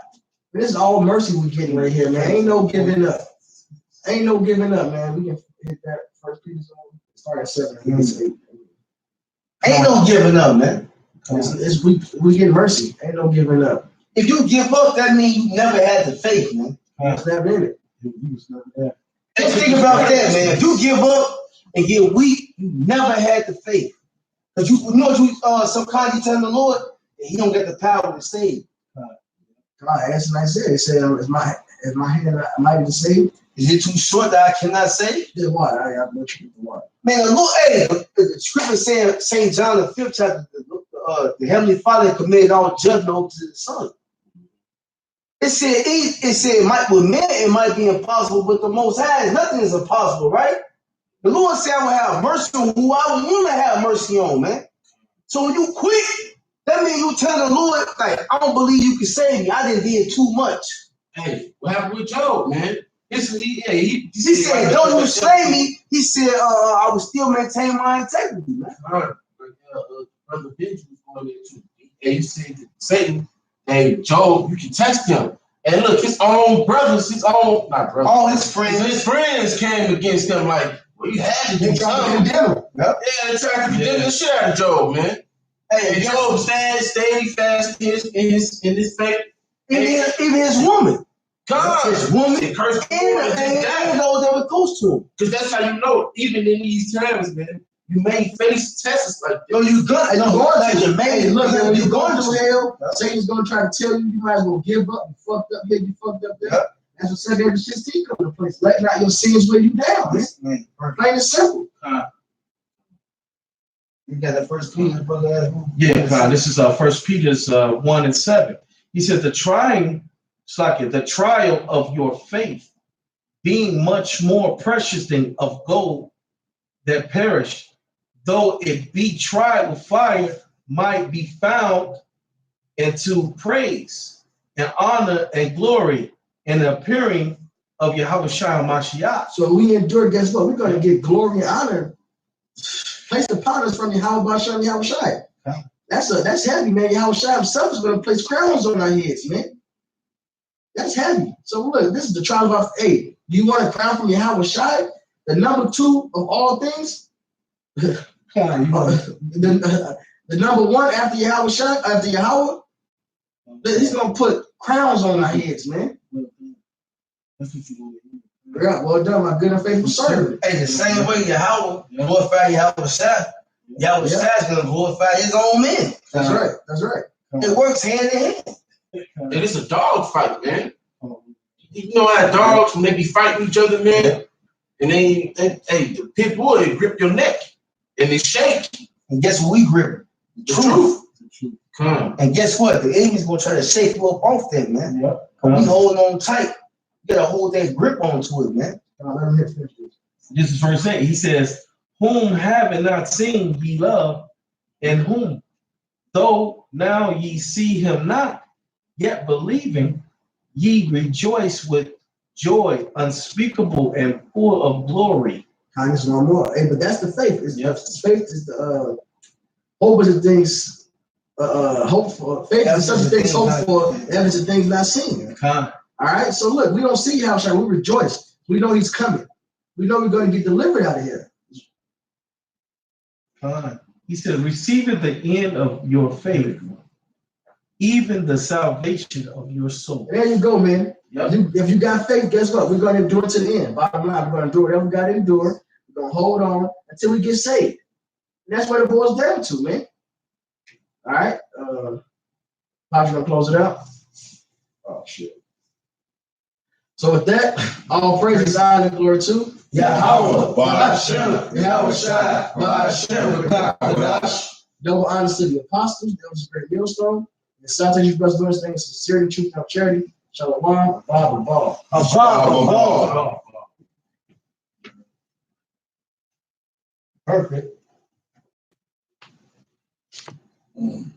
This is all mercy we're getting right here, man. Ain't no giving up. Ain't no giving up, man. We can hit that first piece. Start at 7. Ain't no giving up, man. We get mercy. Ain't no giving up. If you give up, that means you never had the faith, man. It's never in it. And think about that, man. If you give up and get weak, you never had the faith. Because you know sometimes you tell the Lord that he don't get the power to save. God asked in Isaiah, he said, is my hand mighty to save? Is it too short that I cannot save? Then what? I have no truth for what? Man, the scripture saying St. John the 5th chapter, the Heavenly Father committed all judgment over to the Son. It said with men it might be impossible, but the Most High, nothing is impossible, right? The Lord said I will have mercy on who I want to have mercy on, man. So when you quit, that means you tell the Lord, like, I don't believe you can save me. I didn't did too much. Hey, what happened with Job, man? He said, don't you slay me. He said, I will still maintain my integrity, man. Brother Benjamin was going there too. He said to Satan, hey, Job, you can test him. And look, his own brothers, all his friends came against him like, well, you had to do something. Yeah, they tried to condemn the shit out of Job, man. Hey, Job stayed fast in his faith. Even his woman. God, his woman, and cursed and those that were close to him. Because that's how you know, even in these times, man, you may face tests like yo, you got and I'm going to your man. Look, man, when you're going through hell, Satan's gonna try to tell you might as well give up. You fucked up here, you fucked up there. Yep. That's what 2 16 come into place. Let not your sins weigh you down, man. Plain and simple. You got that First Peter, brother. Yeah, this is 1 Peter's 1 and 7. He said the trial of your faith, being much more precious than of gold that perish, though it be tried with fire, might be found into praise and honor and glory and the appearing of Yahweh Shai Mashiach. So we endure, guess what? We're going to get glory and honor placed upon us from Yahweh Shai and Yahweh Shai. That's heavy, man. Yahweh Shai himself is going to place crowns on our heads, man. That's heavy. So look, this is the trial of our faith. Do you want a crown from Yahweh Shai? The number 2 of all things? The number 1 after Yahweh Shai, after Yahweh, he's going to put crowns on our heads, man. That's what you want to hear. Yeah, well done, my good and faithful servant. Hey, the same way Yahweh glorify Yahweh Shai, Yahweh Shai is going to glorify his own men. That's right. That's right. It works hand in hand. And it's a dog fight, man. You know how dogs, when they be fighting each other, man, and the pit bull, they grip your neck and they shake. And guess what we grip? The truth. And guess what? The enemy's going to try to shake you up off that, man. Yep. We holding on tight. You got to hold that grip onto it, man. This is verse 8. He says, whom having not seen ye love, and whom, though now ye see him not, yet believing, ye rejoice with joy unspeakable and full of glory. Kindness no more. Hey, but that's the faith. Faith is the hope of the things hope for. Faith is such things hoped for, evidence of things not seen. All right. So look, we don't see Yahweh Shai, we rejoice. We know he's coming. We know we're going to get delivered out of here. He said, receiving the end of your faith, even the salvation of your soul. There you go, man. Yep. If you got faith, guess what? We're going to endure to the end. Bottom line, we're going to endure whatever we got to endure. We're going to hold on until we get saved. And that's what it boils down to, man. All right. How's you going to close it out? Oh, shit. So with that, all praise, honor, and glory to Yahweh, Ba'ashem, Yahweh Shai, Ba'ashem, double honor to the apostles, that was a great millstone. And sometimes you brothers doing things, sincerity, truth, and charity. Shalom, Bob, and Ball. perfect. Mm.